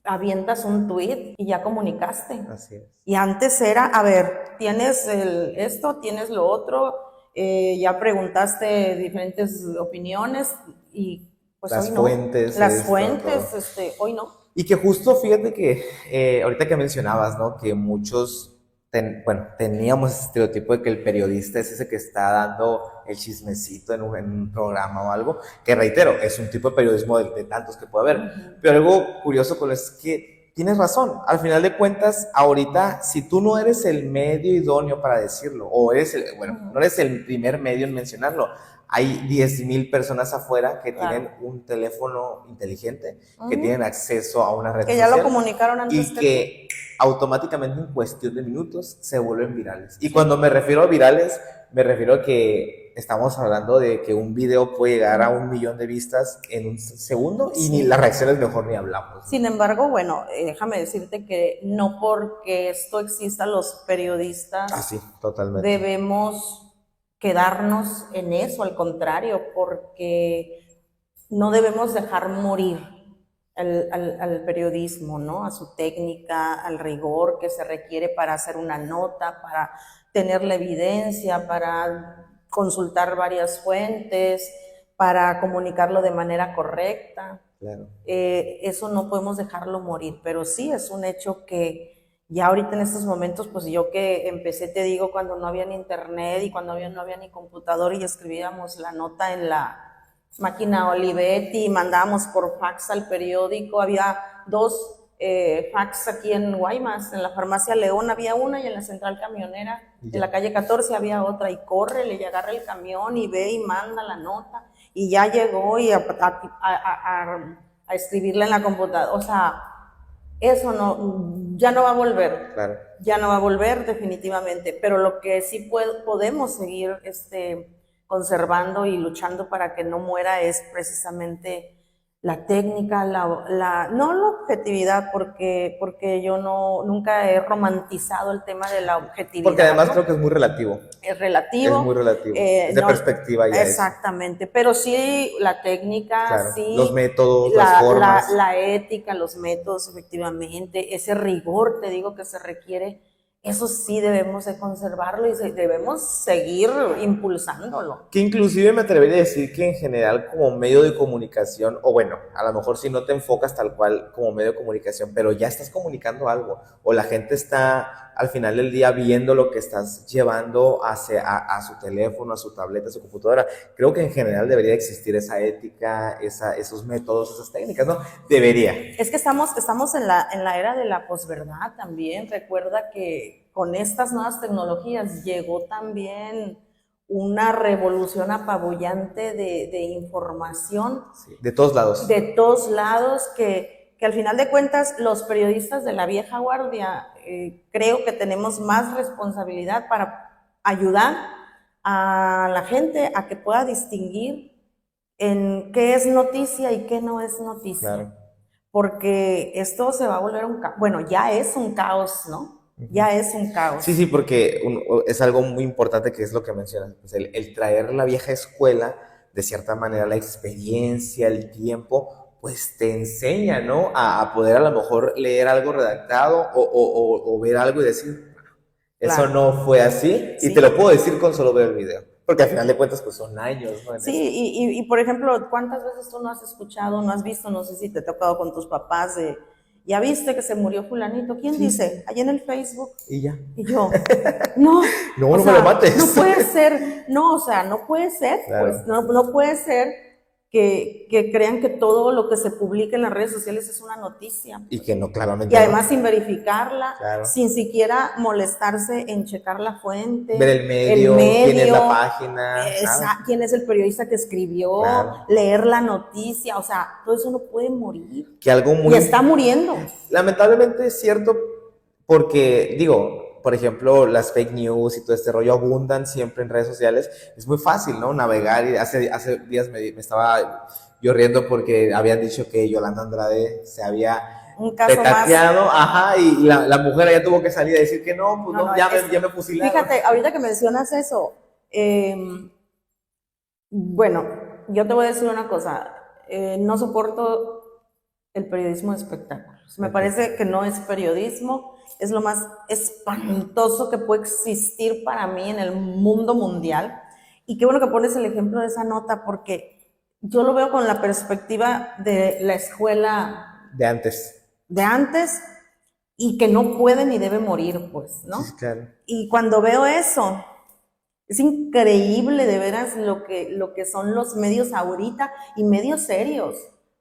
avientas un tweet y ya comunicaste. Así es. Y antes era, a ver, tienes esto, tienes lo otro, ya preguntaste diferentes opiniones y pues Las hoy no. fuentes, Las esto, fuentes, todo. hoy no. Y que justo fíjate que ahorita que mencionabas, ¿no? Que muchos, teníamos ese estereotipo de que el periodista es ese que está dando el chismecito en un programa o algo, que reitero, es un tipo de periodismo de tantos que puede haber. Pero algo curioso con eso es que tienes razón, al final de cuentas, ahorita, si tú no eres el medio idóneo para decirlo, o no eres el primer medio en mencionarlo, hay 10,000 personas afuera que tienen un teléfono inteligente, que tienen acceso a una red que social. Ya lo comunicaron antes y que automáticamente en cuestión de minutos se vuelven virales. Y cuando me refiero a virales, me refiero a que estamos hablando de que un video puede llegar a 1,000,000 de vistas en un segundo y ni las reacciones mejor ni hablamos, ¿no? Sin embargo, bueno, déjame decirte que no porque esto exista, los periodistas sí, totalmente. debemos quedarnos en eso, al contrario, porque no debemos dejar morir al periodismo, ¿no? A su técnica, al rigor que se requiere para hacer una nota, para tener la evidencia, para consultar varias fuentes, para comunicarlo de manera correcta. Claro. Eso no podemos dejarlo morir, pero sí es un hecho que ya ahorita en estos momentos, pues yo que empecé, te digo, cuando no había ni internet y cuando no había ni computador y escribíamos la nota en la máquina Olivetti y mandábamos por fax al periódico, había 2 fax aquí en Guaymas, en la farmacia León había una y en la central camionera, en la calle 14 había otra, y córrele y agarra el camión y ve y manda la nota, y ya llegó y a escribirla en la computadora. O sea, eso ya no va a volver. Claro. Ya no va a volver definitivamente, pero lo que sí podemos seguir conservando y luchando para que no muera es precisamente la técnica, no la objetividad, porque yo nunca he romantizado el tema de la objetividad. Porque además, ¿no? Creo que es muy relativo. Es relativo. Es muy relativo. Es de perspectiva ya. Exactamente, eso. Pero sí la técnica, claro, sí. Los métodos, las formas. La ética, los métodos, efectivamente, ese rigor, te digo, que se requiere. Eso sí debemos de conservarlo y debemos seguir impulsándolo. Que inclusive me atrevería a decir que en general como medio de comunicación, o bueno, a lo mejor si no te enfocas tal cual como medio de comunicación, pero ya estás comunicando algo, o la gente está al final del día viendo lo que estás llevando a su teléfono, a su tableta, a su computadora. Creo que en general debería existir esa ética, esos métodos, esas técnicas, ¿no? Debería. Es que estamos en la era de la posverdad también. Recuerda que con estas nuevas tecnologías llegó también una revolución apabullante de información. Sí, de todos lados. De todos lados, que al final de cuentas los periodistas de la vieja guardia creo que tenemos más responsabilidad para ayudar a la gente a que pueda distinguir en qué es noticia y qué no es noticia. Claro. Porque esto se va a volver un caos. Bueno, ya es un caos, ¿no? Ya es un caos. Sí, porque es algo muy importante que es lo que mencionas, pues el traer la vieja escuela, de cierta manera la experiencia, el tiempo, pues te enseña, ¿no? A poder a lo mejor leer algo redactado o ver algo y decir, eso claro. No fue así, sí. Y te lo puedo decir con solo ver el video. Porque al final de cuentas, pues son años, ¿no? Sí, y por ejemplo, ¿cuántas veces tú no has escuchado, no has visto, no sé si te ha tocado con tus papás ya viste que se murió fulanito? ¿Quién dice? Allí en el Facebook. Y ya. Y yo, no. No me lo mates. No puede ser, no puede ser, claro. Pues, no puede ser que crean que todo lo que se publica en las redes sociales es una noticia. Y que no, claramente. Y además sin verificarla, claro. Sin siquiera molestarse en checar la fuente. Ver el medio, quién es la página. Quién es el periodista que escribió, claro. Leer la noticia, o sea, todo eso no puede morir. Que algo muy... Y está muriendo. Lamentablemente es cierto, porque, digo, por ejemplo, las fake news y todo este rollo abundan siempre en redes sociales. Es muy fácil, ¿no? Navegar. Y hace días me estaba yo riendo porque habían dicho que Yolanda Andrade se había petateado, ajá, y la mujer ya tuvo que salir a decir que no, pues no, ya me fusilaron. Fíjate, ahorita que mencionas eso, bueno, yo te voy a decir una cosa, no soporto el periodismo de espectáculos. Me parece que no es periodismo. Es lo más espantoso que puede existir para mí en el mundo mundial. Y qué bueno que pones el ejemplo de esa nota, porque yo lo veo con la perspectiva de la escuela de antes, y que no puede ni debe morir, pues, ¿no? Sí, claro. Y cuando veo eso, es increíble de veras lo que son los medios ahorita, y medios serios.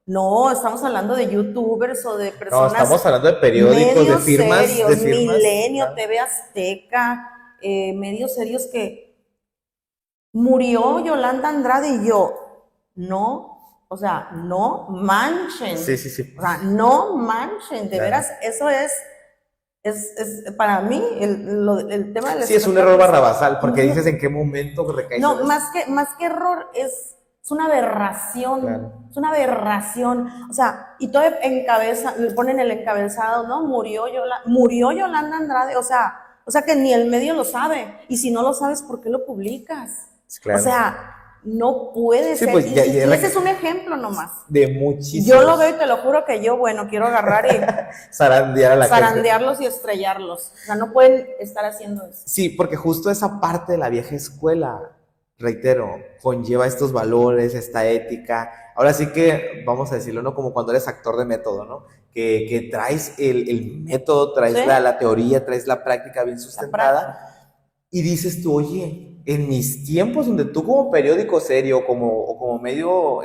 No, estamos hablando de youtubers o de personas. No, estamos hablando de periódicos, de firmas. Serios, de firmas. Milenio, claro. TV Azteca, medios serios que murió Yolanda Andrade y yo. No, o sea, no manchen. Sí. O sea, no manchen, de veras, eso es para mí el tema de la... Sí, es un error barrabasal, porque dices en qué momento recae. No, más que error es una aberración, claro. Es una aberración, o sea, y todo le ponen el encabezado, ¿no? Murió Yolanda Andrade, o sea que ni el medio lo sabe, y si no lo sabes, ¿por qué lo publicas? Claro. O sea, no puede ser, pues, y ese es un ejemplo nomás. De muchísimos. Yo lo veo y te lo juro que yo, quiero agarrar y zarandearlos y estrellarlos, o sea, no pueden estar haciendo eso. Sí, porque justo esa parte de la vieja escuela, reitero, conlleva estos valores, esta ética. Ahora sí que, vamos a decirlo, ¿no? Como cuando eres actor de método, ¿no? Que traes el método, traes ¿sí? la teoría, traes la práctica bien sustentada. Y dices tú, oye, en mis tiempos donde tú como periódico serio o como medio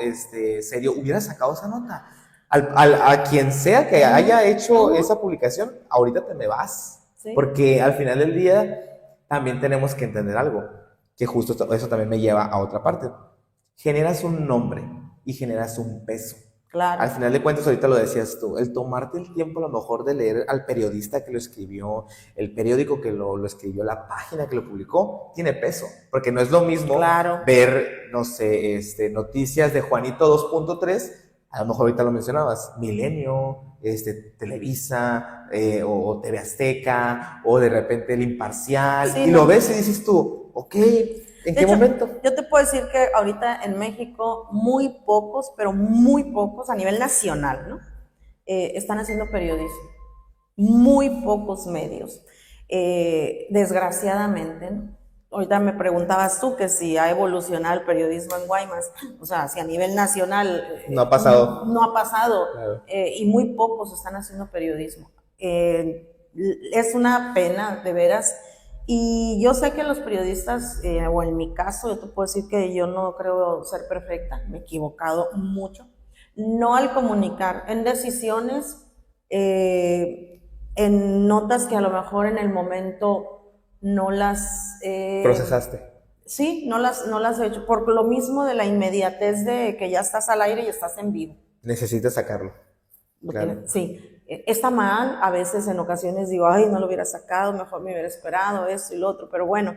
serio hubieras sacado esa nota. A quien sea que haya hecho esa publicación, ahorita te me vas. Sí. Porque al final del día también tenemos que entender algo, que justo eso también me lleva a otra parte. Generas un nombre y generas un peso. Claro. Al final de cuentas, ahorita lo decías tú, el tomarte el tiempo a lo mejor de leer al periodista que lo escribió, el periódico que lo escribió, la página que lo publicó, tiene peso, porque no es lo mismo ver, no sé, noticias de Juanito 2.3, a lo mejor ahorita lo mencionabas, Milenio, Televisa, o TV Azteca, o de repente El Imparcial, sí, y lo ves y dices tú, ok, ¿en qué momento? Yo te puedo decir que ahorita en México muy pocos, pero muy pocos a nivel nacional, ¿no? Están haciendo periodismo. Muy pocos medios. Desgraciadamente, ¿no? Ahorita me preguntabas tú que si ha evolucionado el periodismo en Guaymas, o sea, si a nivel nacional no ha pasado. No ha pasado, claro. Y muy pocos están haciendo periodismo. Es una pena, de veras. Y yo sé que los periodistas, o en mi caso, yo te puedo decir que yo no creo ser perfecta, me he equivocado mucho, no al comunicar, en decisiones, en notas que a lo mejor en el momento no las... procesaste. Sí, no las he hecho, por lo mismo de la inmediatez de que ya estás al aire y estás en vivo. Necesitas sacarlo. Claro. Sí. Está mal, a veces en ocasiones digo, ay, no lo hubiera sacado, mejor me hubiera esperado esto y lo otro, pero bueno.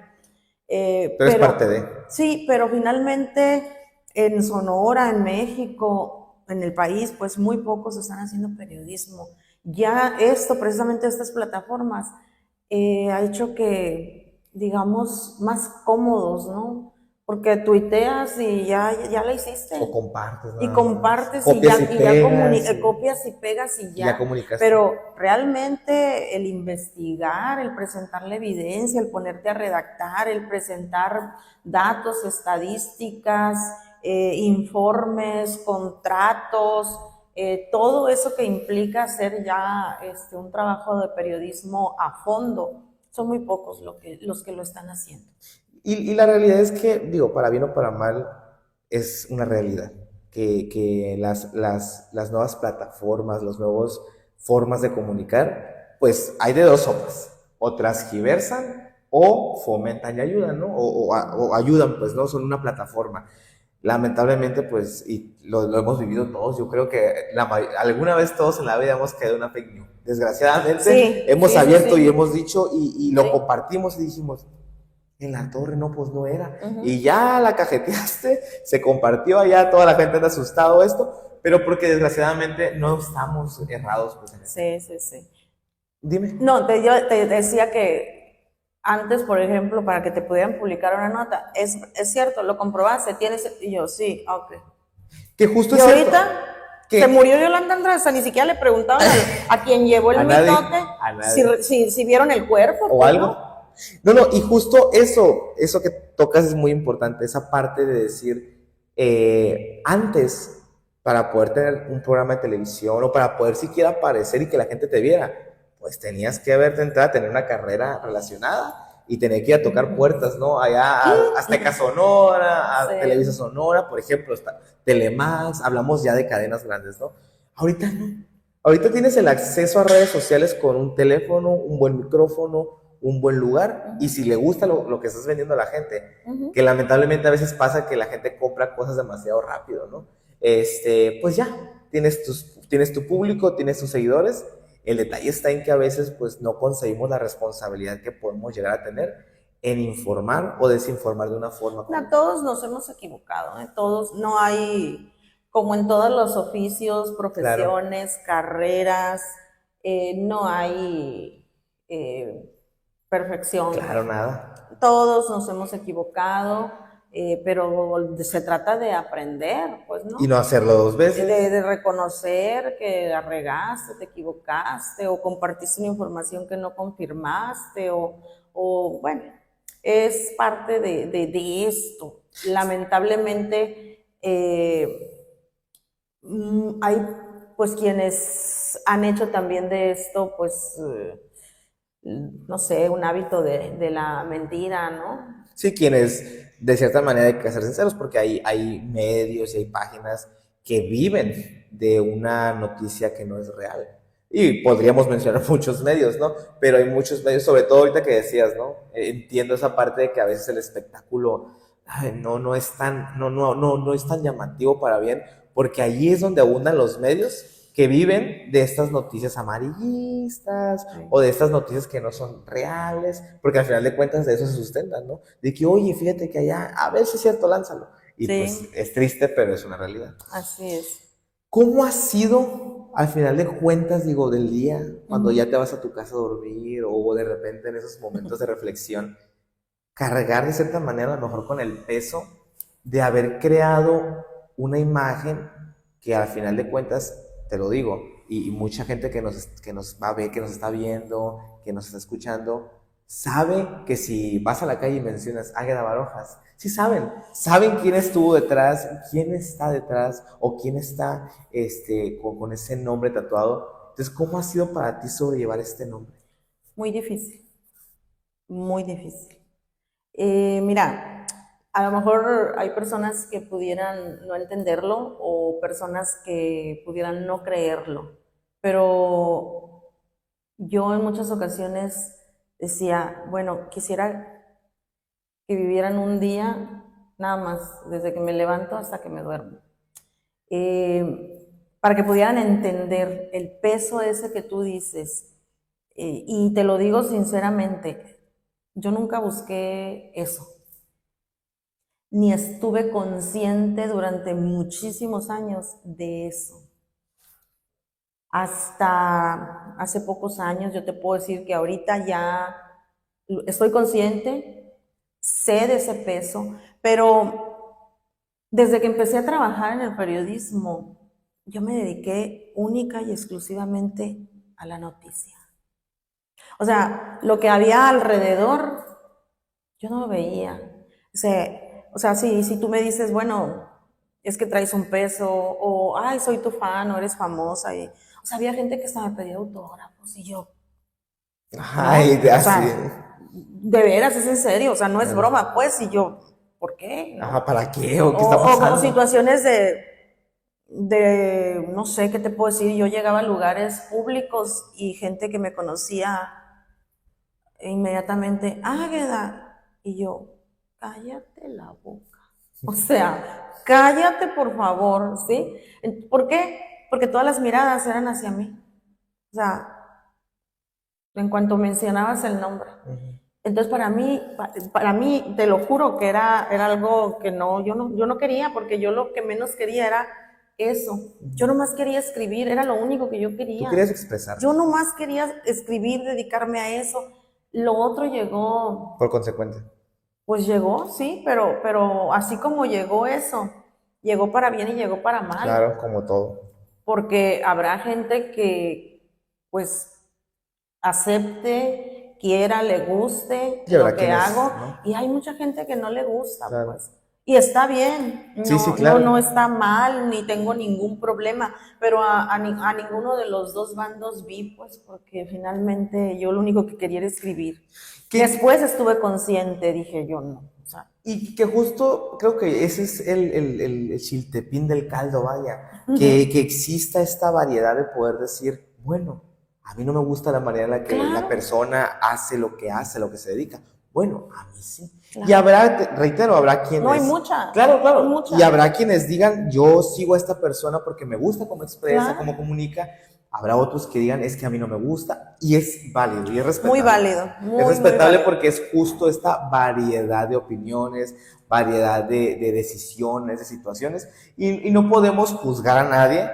Pero es parte de... Sí, pero finalmente en Sonora, en México, en el país, pues muy pocos están haciendo periodismo. Ya esto, precisamente estas plataformas, ha hecho que, digamos, más cómodos, ¿no? Porque tuiteas y ya la hiciste. O compartes. Y compartes copias y ya copias y pegas y ya. comunicaste. Pero realmente el investigar, el presentar la evidencia, el ponerte a redactar, el presentar datos, estadísticas, informes, contratos, todo eso que implica hacer ya un trabajo de periodismo a fondo, son muy pocos los que lo están haciendo. Y la realidad es que, digo, para bien o para mal, es una realidad. Que las nuevas plataformas, las nuevas formas de comunicar, pues hay de dos sopas. O transgiversan o fomentan y ayudan, ¿no? O ayudan, pues, ¿no? Son una plataforma. Lamentablemente, pues, y lo hemos vivido todos, yo creo que alguna vez todos en la vida hemos caído en una fake news. Desgraciadamente, hemos abierto y hemos dicho y lo compartimos y dijimos, en la torre, no, pues no era. Y ya la cajeteaste, se compartió, allá toda la gente anda asustado esto, pero porque desgraciadamente no estamos errados. Pues, Sí. Dime. No, yo te decía que antes, por ejemplo, para que te pudieran publicar una nota, es cierto, lo comprobaste, y yo, sí, ok. Que justo y es ahorita cierto. Se murió Yolanda Andrade, o sea, ni siquiera le preguntaban a quien llevó el mitote si vieron el cuerpo. O algo. No, y justo eso que tocas es muy importante, esa parte de decir, antes, para poder tener un programa de televisión o para poder siquiera aparecer y que la gente te viera, pues tenías que haberte entrado a tener una carrera relacionada y tener que ir a tocar puertas, ¿no? Allá a Azteca Sonora, a Televisa Sonora, por ejemplo, hasta Telemax, hablamos ya de cadenas grandes, ¿no? Ahorita no. Ahorita tienes el acceso a redes sociales con un teléfono, un buen micrófono, un buen lugar, y si le gusta lo que estás vendiendo a la gente, que lamentablemente a veces pasa que la gente compra cosas demasiado rápido, ¿no? Pues ya, tienes tu público, tienes tus seguidores. El detalle está en que a veces pues no conseguimos la responsabilidad que podemos llegar a tener en informar o desinformar de una forma. No, todos nos hemos equivocado, ¿eh? Todos, no hay, como en todos los oficios, profesiones, carreras, no hay perfección. Claro, nada. Todos nos hemos equivocado, pero se trata de aprender, pues, ¿no? Y no hacerlo dos veces. De reconocer que la regaste, te equivocaste, o compartiste una información que no confirmaste, o bueno, es parte de esto. Lamentablemente, hay pues quienes han hecho también de esto, pues, no sé, un hábito de la mentira, ¿no? Sí, quienes de cierta manera hay que ser sinceros porque hay medios y hay páginas que viven de una noticia que no es real. Y podríamos mencionar muchos medios, ¿no? Pero hay muchos medios, sobre todo ahorita que decías, ¿no? Entiendo esa parte de que a veces el espectáculo no es tan, no es tan llamativo para bien, porque ahí es donde abundan los medios que viven de estas noticias amarillistas o de estas noticias que no son reales, porque al final de cuentas de eso se sustentan, ¿no? De que, oye, fíjate que allá, a ver si es cierto, lánzalo. Y pues es triste, pero es una realidad. Así es. ¿Cómo ha sido, al final de cuentas, digo, del día, cuando ya te vas a tu casa a dormir o de repente en esos momentos de reflexión, cargar de cierta manera a lo mejor con el peso de haber creado una imagen que al final de cuentas, te lo digo, y mucha gente que nos va a ver, que nos está viendo, que nos está escuchando, sabe que si vas a la calle y mencionas Águeda Barojas, sí saben quién estuvo detrás, quién está detrás o quién está con ese nombre tatuado. Entonces, ¿cómo ha sido para ti sobrellevar este nombre? Muy difícil, muy difícil. Mira, a lo mejor hay personas que pudieran no entenderlo o personas que pudieran no creerlo, pero yo en muchas ocasiones decía, bueno, quisiera que vivieran un día nada más, desde que me levanto hasta que me duermo, para que pudieran entender el peso ese que tú dices. Y te lo digo sinceramente, yo nunca busqué eso, ni estuve consciente durante muchísimos años de eso. Hasta hace pocos años yo te puedo decir que ahorita ya estoy consciente, sé de ese peso, pero desde que empecé a trabajar en el periodismo, yo me dediqué única y exclusivamente a la noticia. O sea, lo que había alrededor, yo no lo veía. O sea, si tú me dices, bueno, es que traes un peso, o, ay, soy tu fan, o eres famosa. O sea, había gente que hasta me pedía autógrafos, y yo, Ay, no, o así. sea, de veras, es en serio, o sea, no es broma, pues, y yo, ¿por qué? ¿No? Ajá, ¿para qué? ¿O qué está O pasando? situaciones no sé qué te puedo decir, yo llegaba a lugares públicos y gente que me conocía inmediatamente, Águeda, y yo, cállate la boca, o sea, cállate por favor, ¿sí? ¿Por qué? Porque todas las miradas eran hacia mí, o sea, en cuanto mencionabas el nombre. Entonces para mí, te lo juro que era algo que yo no quería, porque yo lo que menos quería era eso. Yo nomás quería escribir, era lo único que yo quería. Tú querías expresarte. Yo nomás quería escribir, dedicarme a eso. Lo otro llegó. Por consecuente. Pues llegó, sí, pero así como llegó eso, llegó para bien y llegó para mal. Claro, como todo. Porque habrá gente que, pues, acepte, quiera, le guste lo que hago, ¿no? Y hay mucha gente que no le gusta, claro. Pues. Y está bien, no, sí, claro. No está mal, ni tengo ningún problema, pero a ninguno de los dos bandos vi, pues, porque finalmente yo lo único que quería era escribir. Después estuve consciente, dije yo, no. O sea, y que justo creo que ese es el chiltepín del caldo, vaya, que exista esta variedad de poder decir, bueno, a mí no me gusta la manera en la que la persona hace, lo que se dedica. Bueno, a mí sí. Claro. Y habrá, reitero, habrá quienes... No, hay mucha. Claro, claro. Hay mucha. Y habrá quienes digan, yo sigo a esta persona porque me gusta cómo expresa, cómo comunica. Habrá otros que digan, es que a mí no me gusta. Y es válido, y es respetable. Muy válido. Es respetable porque es justo esta variedad de opiniones, variedad de decisiones, de situaciones. Y no podemos juzgar a nadie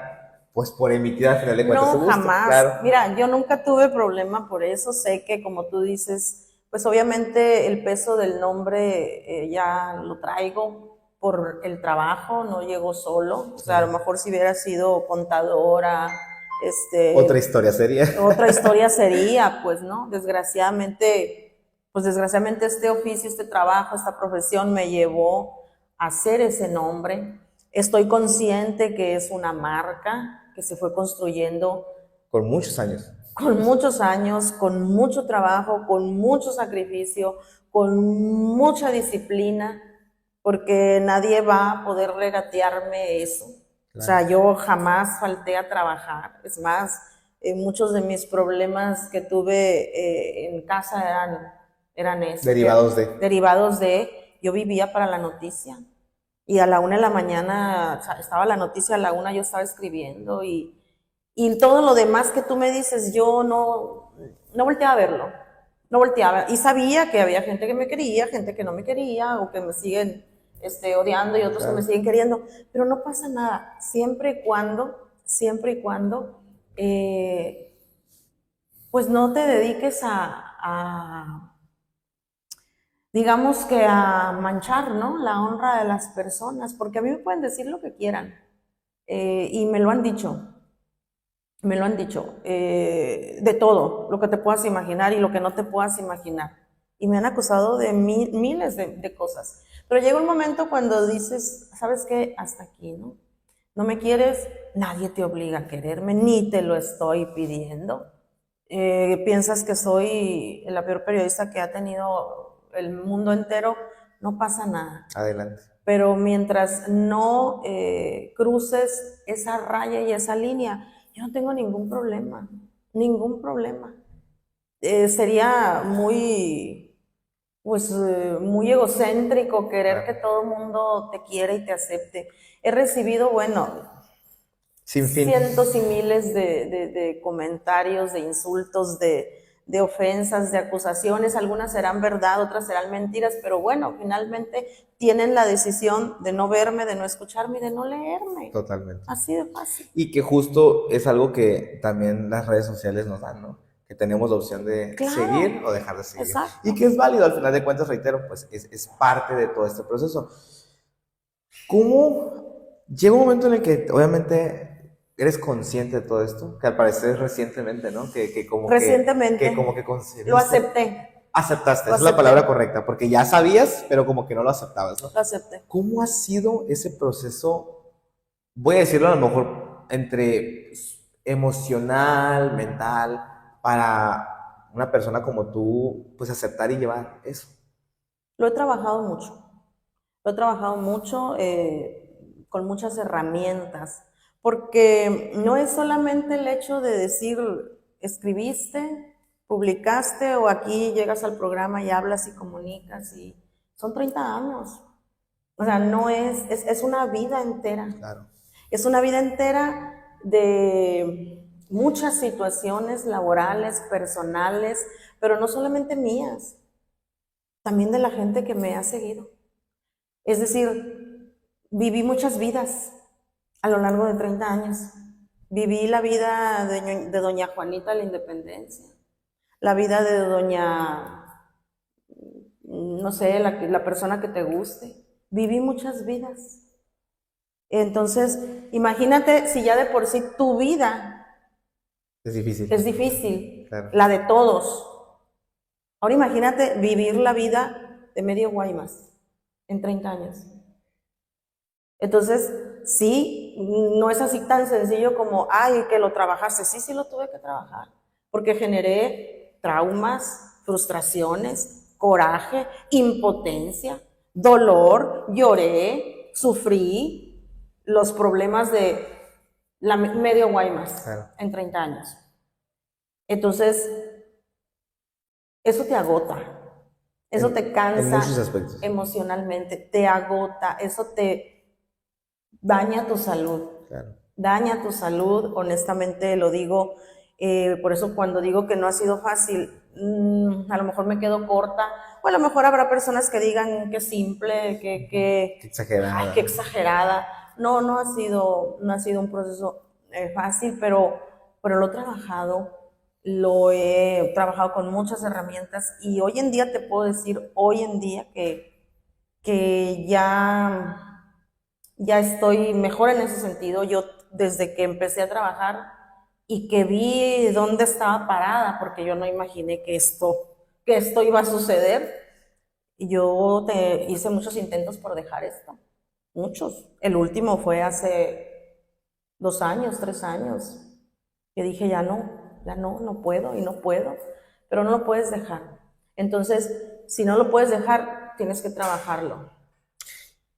pues por emitir al final de cuentas su gusto. No, jamás. Claro. Mira, yo nunca tuve problema por eso. Sé que, como tú dices, pues obviamente el peso del nombre ya lo traigo por el trabajo, no llegó solo. O sea, a lo mejor si hubiera sido contadora, otra historia sería. Otra historia sería, pues, ¿no? Desgraciadamente este oficio, este trabajo, esta profesión me llevó a hacer ese nombre. Estoy consciente que es una marca que se fue construyendo con muchos años. Con muchos años, con mucho trabajo, con mucho sacrificio, con mucha disciplina, porque nadie va a poder regatearme eso. O sea, yo jamás falté a trabajar. Es más, muchos de mis problemas que tuve en casa eran eso. Derivados de, yo vivía para la noticia. Y a la 1 de la mañana, o sea, estaba la noticia a la 1, yo estaba escribiendo y todo lo demás que tú me dices, yo no volteaba a verlo. No volteaba. Y sabía que había gente que me quería, gente que no me quería, o que me siguen odiando y otros que me siguen queriendo. Pero no pasa nada. Siempre y cuando, pues no te dediques digamos que a manchar, ¿no? La honra de las personas, porque a mí me pueden decir lo que quieran. Y me lo han dicho. De todo, lo que te puedas imaginar y lo que no te puedas imaginar. Y me han acusado de miles de cosas. Pero llega un momento cuando dices, ¿sabes qué? Hasta aquí, ¿no? No me quieres, nadie te obliga a quererme, ni te lo estoy pidiendo. Piensas que soy la peor periodista que ha tenido el mundo entero, no pasa nada. Adelante. Pero mientras no cruces esa raya y esa línea, yo no tengo ningún problema. Sería muy egocéntrico querer que todo el mundo te quiera y te acepte. He recibido, Sin fin. cientos y miles de comentarios, de insultos, de ofensas, de acusaciones. Algunas serán verdad, otras serán mentiras, pero bueno, finalmente tienen la decisión de no verme, de no escucharme y de no leerme. Totalmente. Así de fácil. Y que justo es algo que también las redes sociales nos dan, ¿no? Que tenemos la opción de seguir o dejar de seguir. Exacto. Y que es válido, al final de cuentas, reitero, pues es parte de todo este proceso. ¿Cómo llega un momento en el que obviamente eres consciente de todo esto? Que al parecer es recientemente, ¿no? Recientemente. Que como que concebiste. Lo acepté. Aceptaste, esa es la palabra correcta, porque ya sabías, pero como que no lo aceptabas, ¿no? Lo acepté. ¿Cómo ha sido ese proceso? Voy a decirlo a lo mejor entre emocional, mental, para una persona como tú, pues aceptar y llevar eso. Lo he trabajado mucho, con muchas herramientas, porque no es solamente el hecho de decir, escribiste, publicaste o aquí llegas al programa y hablas y comunicas y son 30 años. O sea, no es una vida entera. Claro. Es una vida entera de muchas situaciones laborales, personales, pero no solamente mías, también de la gente que me ha seguido. Es decir, viví muchas vidas a lo largo de 30 años. Viví la vida de doña Juanita de la Independencia, la vida de doña, no sé, la persona que te guste. Viví muchas vidas. Entonces, imagínate si ya de por sí tu vida es difícil, claro. La de todos. Ahora imagínate vivir la vida de medio Guaymas en 30 años. Entonces, sí, no es así tan sencillo como, ay, que lo trabajaste. Sí, lo tuve que trabajar, porque generé traumas, frustraciones, coraje, impotencia, dolor, lloré, sufrí los problemas de medio Guaymas, claro, en 30 años. Entonces, eso te agota. Eso te cansa en muchos aspectos. Emocionalmente, te agota, eso te daña tu salud. Claro. Daña tu salud, honestamente lo digo. Por eso cuando digo que no ha sido fácil, a lo mejor me quedo corta, o a lo mejor habrá personas que digan que simple, que exagerada. Ay, qué exagerada. No ha sido un proceso fácil, pero lo he trabajado. Lo he trabajado con muchas herramientas y hoy en día te puedo decir, que ya estoy mejor en ese sentido. Yo desde que empecé a trabajar y que vi dónde estaba parada, porque yo no imaginé que esto iba a suceder, yo hice muchos intentos por dejar esto, muchos. El último fue hace 2 años, 3 años, que dije ya no puedo y no puedo, pero no lo puedes dejar. Entonces, si no lo puedes dejar, tienes que trabajarlo.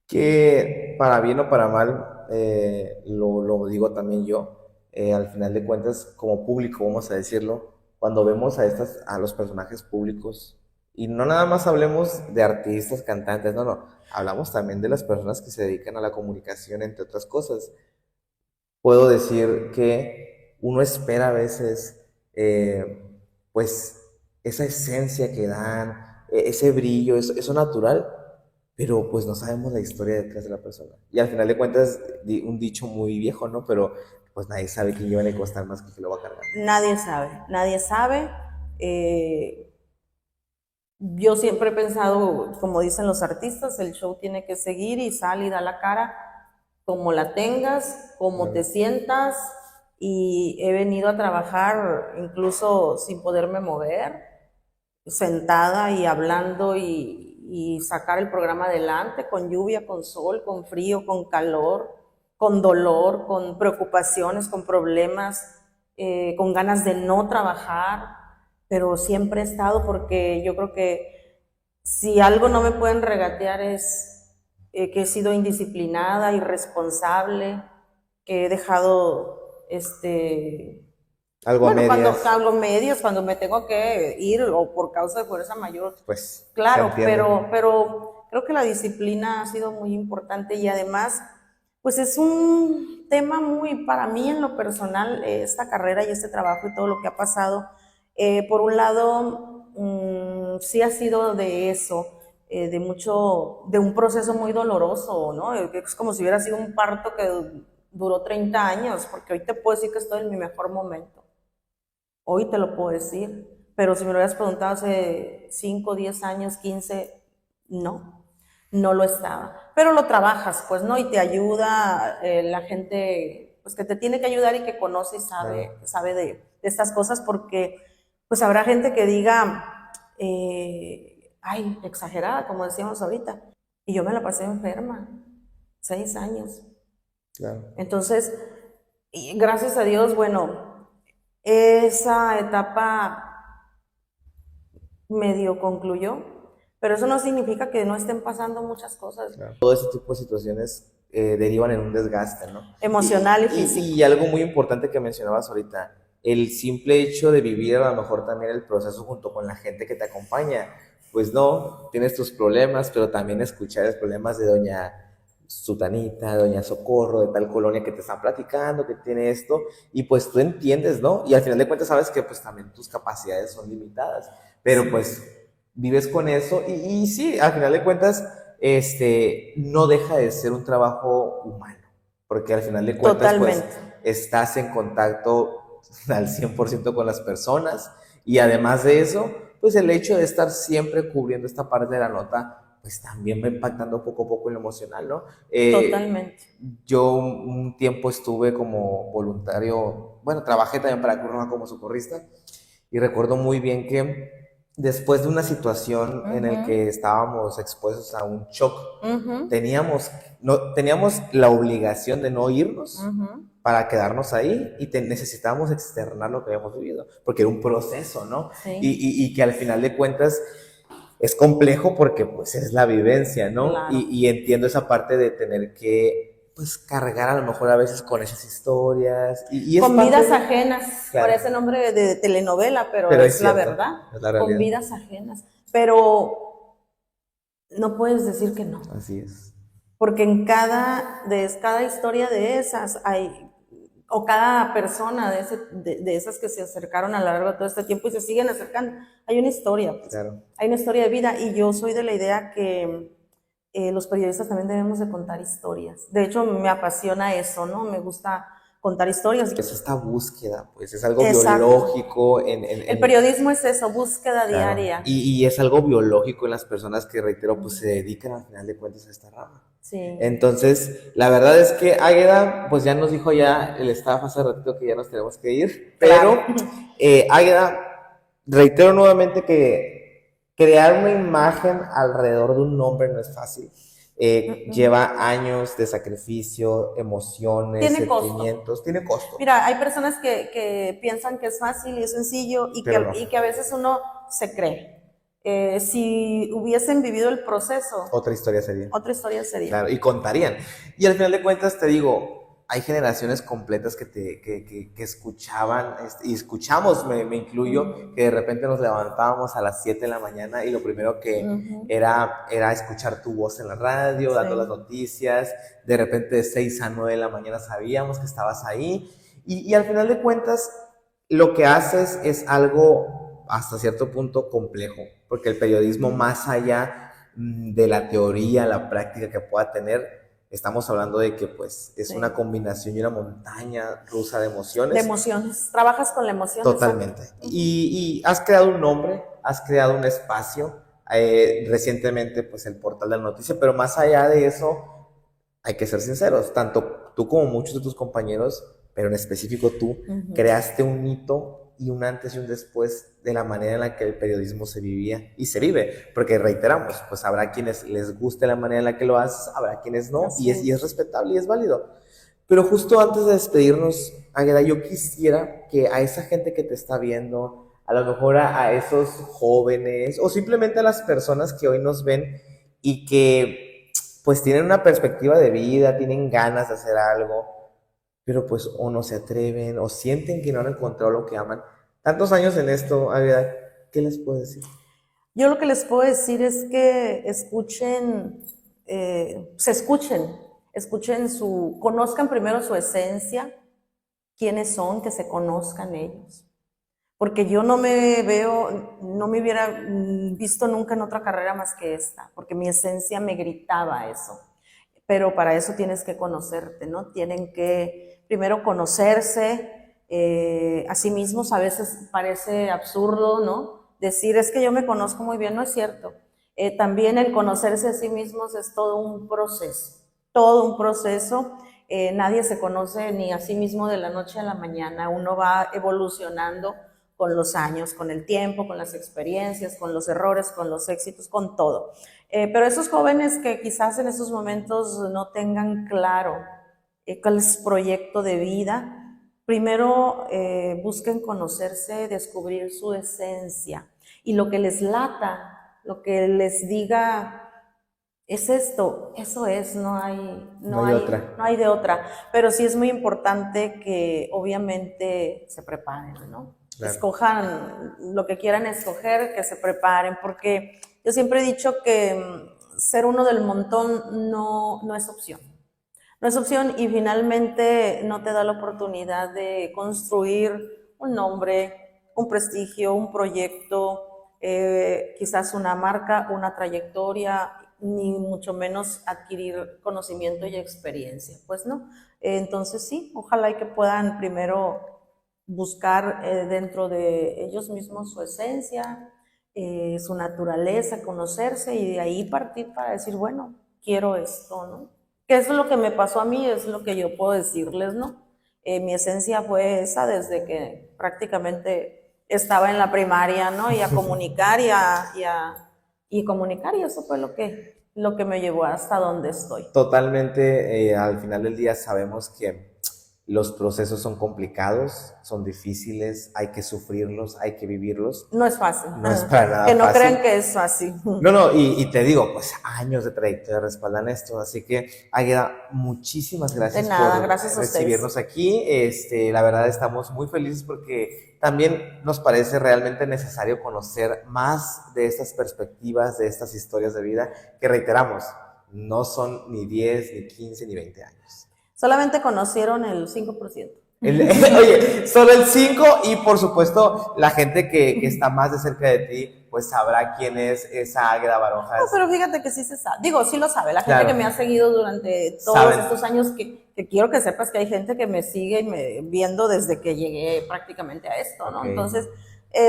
Que para bien o para mal, lo digo también yo, al final de cuentas, como público, vamos a decirlo, cuando vemos a los personajes públicos, y no nada más hablemos de artistas, cantantes, no, no, hablamos también de las personas que se dedican a la comunicación, entre otras cosas. Puedo decir que uno espera a veces, pues, esa esencia que dan, ese brillo, eso natural, pero pues no sabemos la historia detrás de la persona. Y al final de cuentas, un dicho muy viejo, ¿no? Pero pues nadie sabe quién lleva a costar más que lo va cargando. Nadie sabe, nadie sabe. Yo siempre he pensado, como dicen los artistas, el show tiene que seguir y sal y da la cara como la tengas, como te sientas, y he venido a trabajar incluso sin poderme mover, sentada y hablando y sacar el programa adelante, con lluvia, con sol, con frío, con calor, con dolor, con preocupaciones, con problemas, con ganas de no trabajar, pero siempre he estado, porque yo creo que si algo no me pueden regatear es que he sido indisciplinada, irresponsable, que he dejado algo bueno, a medias. cuando hablo medios, cuando me tengo que ir o por causa de fuerza mayor, pues claro, pero creo que la disciplina ha sido muy importante, y además, pues es un tema muy, para mí en lo personal, esta carrera y este trabajo y todo lo que ha pasado, por un lado, sí ha sido de eso, de un proceso muy doloroso, ¿no? Es como si hubiera sido un parto que duró 30 años, porque hoy te puedo decir que estoy en mi mejor momento. Hoy te lo puedo decir, pero si me lo hubieras preguntado hace 5, 10 años, 15, no, no lo estaba. Pero lo trabajas, pues, ¿no? Y te ayuda la gente, pues, que te tiene que ayudar y que conoce y sabe de estas cosas, porque, pues, habrá gente que diga, ay, exagerada, como decíamos ahorita, y yo me la pasé enferma, 6 años. Claro. Entonces, y gracias a Dios, bueno, esa etapa medio concluyó, pero eso no significa que no estén pasando muchas cosas. Claro. Todo ese tipo de situaciones derivan en un desgaste, ¿no? Emocional y físico. Y algo muy importante que mencionabas ahorita, el simple hecho de vivir a lo mejor también el proceso junto con la gente que te acompaña. Pues no, tienes tus problemas, pero también escuchar los problemas de doña Sutanita, doña Socorro, de tal colonia que te están platicando, que tiene esto, y pues tú entiendes, ¿no? Y al final de cuentas sabes que pues también tus capacidades son limitadas, pero pues vives con eso, y sí, al final de cuentas, no deja de ser un trabajo humano, porque al final de cuentas, totalmente, pues, estás en contacto al 100% con las personas, y además de eso, pues el hecho de estar siempre cubriendo esta parte de la nota, pues también va impactando poco a poco en lo emocional, ¿no? totalmente. Yo un tiempo estuve como voluntario, bueno, trabajé también para Cruz Roja como socorrista, y recuerdo muy bien que después de una situación en la que estábamos expuestos a un shock, teníamos la obligación de no irnos para quedarnos ahí, y necesitábamos externar lo que habíamos vivido, porque era un proceso, ¿no? Sí. Y que al final de cuentas es complejo porque pues es la vivencia, ¿no? Claro. Y entiendo esa parte de tener que pues cargar a lo mejor a veces con esas historias. Y con vidas ajenas, claro. Por ese nombre de telenovela, pero es cierto, la verdad. Es la realidad. Con vidas ajenas. Pero no puedes decir que no. Así es. Porque en cada historia de esas hay, o cada persona de esas que se acercaron a lo largo de todo este tiempo y se siguen acercando, hay una historia, pues. Claro. Hay una historia de vida, y yo soy de la idea que los periodistas también debemos de contar historias. De hecho, me apasiona eso, ¿no? Me gusta contar historias. Es esta búsqueda, pues es algo biológico. El periodismo es eso, búsqueda diaria. Y es algo biológico en las personas que, reitero, pues se dedican al final de cuentas a esta rama. Sí. Entonces, la verdad es que Águeda, pues ya nos dijo ya el staff hace ratito que ya nos tenemos que ir, pero Águeda, reitero nuevamente que crear una imagen alrededor de un nombre no es fácil. Lleva años de sacrificio, emociones, sentimientos, tiene costo. Mira, hay personas que piensan que es fácil y es sencillo, y que a veces uno se cree. Si hubiesen vivido el proceso, Otra historia sería. otra historia sería. Claro, y contarían. Y al final de cuentas, te digo, hay generaciones completas que escuchaban, y escuchamos, me incluyo, que de repente nos levantábamos a las 7 de la mañana y lo primero que era escuchar tu voz en la radio, dando las noticias. De repente de 6 a 9 de la mañana sabíamos que estabas ahí. Y al final de cuentas, lo que haces es algo hasta cierto punto complejo, porque el periodismo, más allá de la teoría, la práctica que pueda tener, estamos hablando de que pues es una combinación y una montaña rusa de emociones. De emociones, trabajas con la emoción. Totalmente. Y has creado un nombre, has creado un espacio, recientemente pues el portal de la noticia, pero más allá de eso, hay que ser sinceros, tanto tú como muchos de tus compañeros, pero en específico tú, creaste un hito y un antes y un después de la manera en la que el periodismo se vivía y se vive, porque reiteramos, pues habrá quienes les guste la manera en la que lo haces, habrá quienes no, y es respetable y es válido. Pero justo antes de despedirnos, Águeda, yo quisiera que a esa gente que te está viendo, a lo mejor a esos jóvenes, o simplemente a las personas que hoy nos ven y que pues tienen una perspectiva de vida, tienen ganas de hacer algo, pero pues o no se atreven, o sienten que no han encontrado lo que aman. Tantos años en esto, Águeda, ¿qué les puedo decir? Yo lo que les puedo decir es que escuchen, conozcan primero su esencia, quiénes son, que se conozcan ellos. Porque yo no me hubiera visto nunca en otra carrera más que esta, porque mi esencia me gritaba eso. Pero para eso tienes que conocerte, ¿no? Tienen que primero conocerse a sí mismos. A veces parece absurdo, ¿no? Decir, es que yo me conozco muy bien, no es cierto. También el conocerse a sí mismos es todo un proceso, nadie se conoce ni a sí mismo de la noche a la mañana. Uno va evolucionando con los años, con el tiempo, con las experiencias, con los errores, con los éxitos, con todo. Pero esos jóvenes que quizás en esos momentos no tengan claro cuál es su proyecto de vida, primero busquen conocerse, descubrir su esencia y lo que les lata, lo que les diga, es esto, eso es, no hay de otra. Pero sí es muy importante que obviamente se preparen, ¿no? Claro. Escojan lo que quieran escoger, que se preparen, porque yo siempre he dicho que ser uno del montón no es opción. No es opción, y finalmente no te da la oportunidad de construir un nombre, un prestigio, un proyecto, quizás una marca, una trayectoria, ni mucho menos adquirir conocimiento y experiencia. Pues no. Entonces sí, ojalá y que puedan primero buscar dentro de ellos mismos su esencia, su naturaleza, conocerse, y de ahí partir para decir, bueno, quiero esto, ¿no? Que es lo que me pasó a mí, es lo que yo puedo decirles, ¿no? Mi esencia fue esa desde que prácticamente estaba en la primaria, ¿no? Y a comunicar y comunicar, y eso fue lo que me llevó hasta donde estoy. Totalmente, al final del día sabemos que los procesos son complicados, son difíciles, hay que sufrirlos, hay que vivirlos. No es fácil. No es para nada que no fácil. crean que es fácil. No, y te digo, pues años de trayectoria respaldan esto, así que Águeda, muchísimas gracias por gracias recibirnos aquí. La verdad estamos muy felices porque también nos parece realmente necesario conocer más de estas perspectivas, de estas historias de vida, que reiteramos, no son ni 10, ni 15, ni 20 años. Solamente conocieron el 5%. Oye, solo el 5%, y por supuesto la gente que está más de cerca de ti, pues sabrá quién es esa Águeda Barojas. No, pero fíjate que sí se sabe. Digo, sí lo sabe. La gente que me ha seguido durante todos estos años, que quiero que sepas que hay gente que me sigue viendo desde que llegué prácticamente a esto, ¿no? Entonces,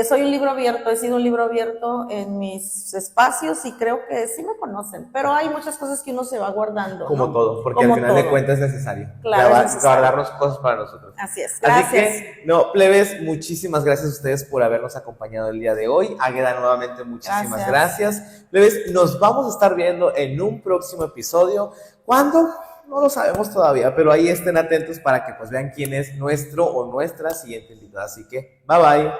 soy un libro abierto, he sido un libro abierto en mis espacios y creo que sí me conocen, pero hay muchas cosas que uno se va guardando. Como todo, porque Como al final de cuentas es necesario. Claro, es necesario. Guardarnos cosas para nosotros. Así es, gracias. Así que, plebes, muchísimas gracias a ustedes por habernos acompañado el día de hoy. Águeda, nuevamente, muchísimas gracias. Plebes, nos vamos a estar viendo en un próximo episodio. ¿Cuándo? No lo sabemos todavía, pero ahí estén atentos para que pues vean quién es nuestro o nuestra siguiente invitada. Así que, bye bye.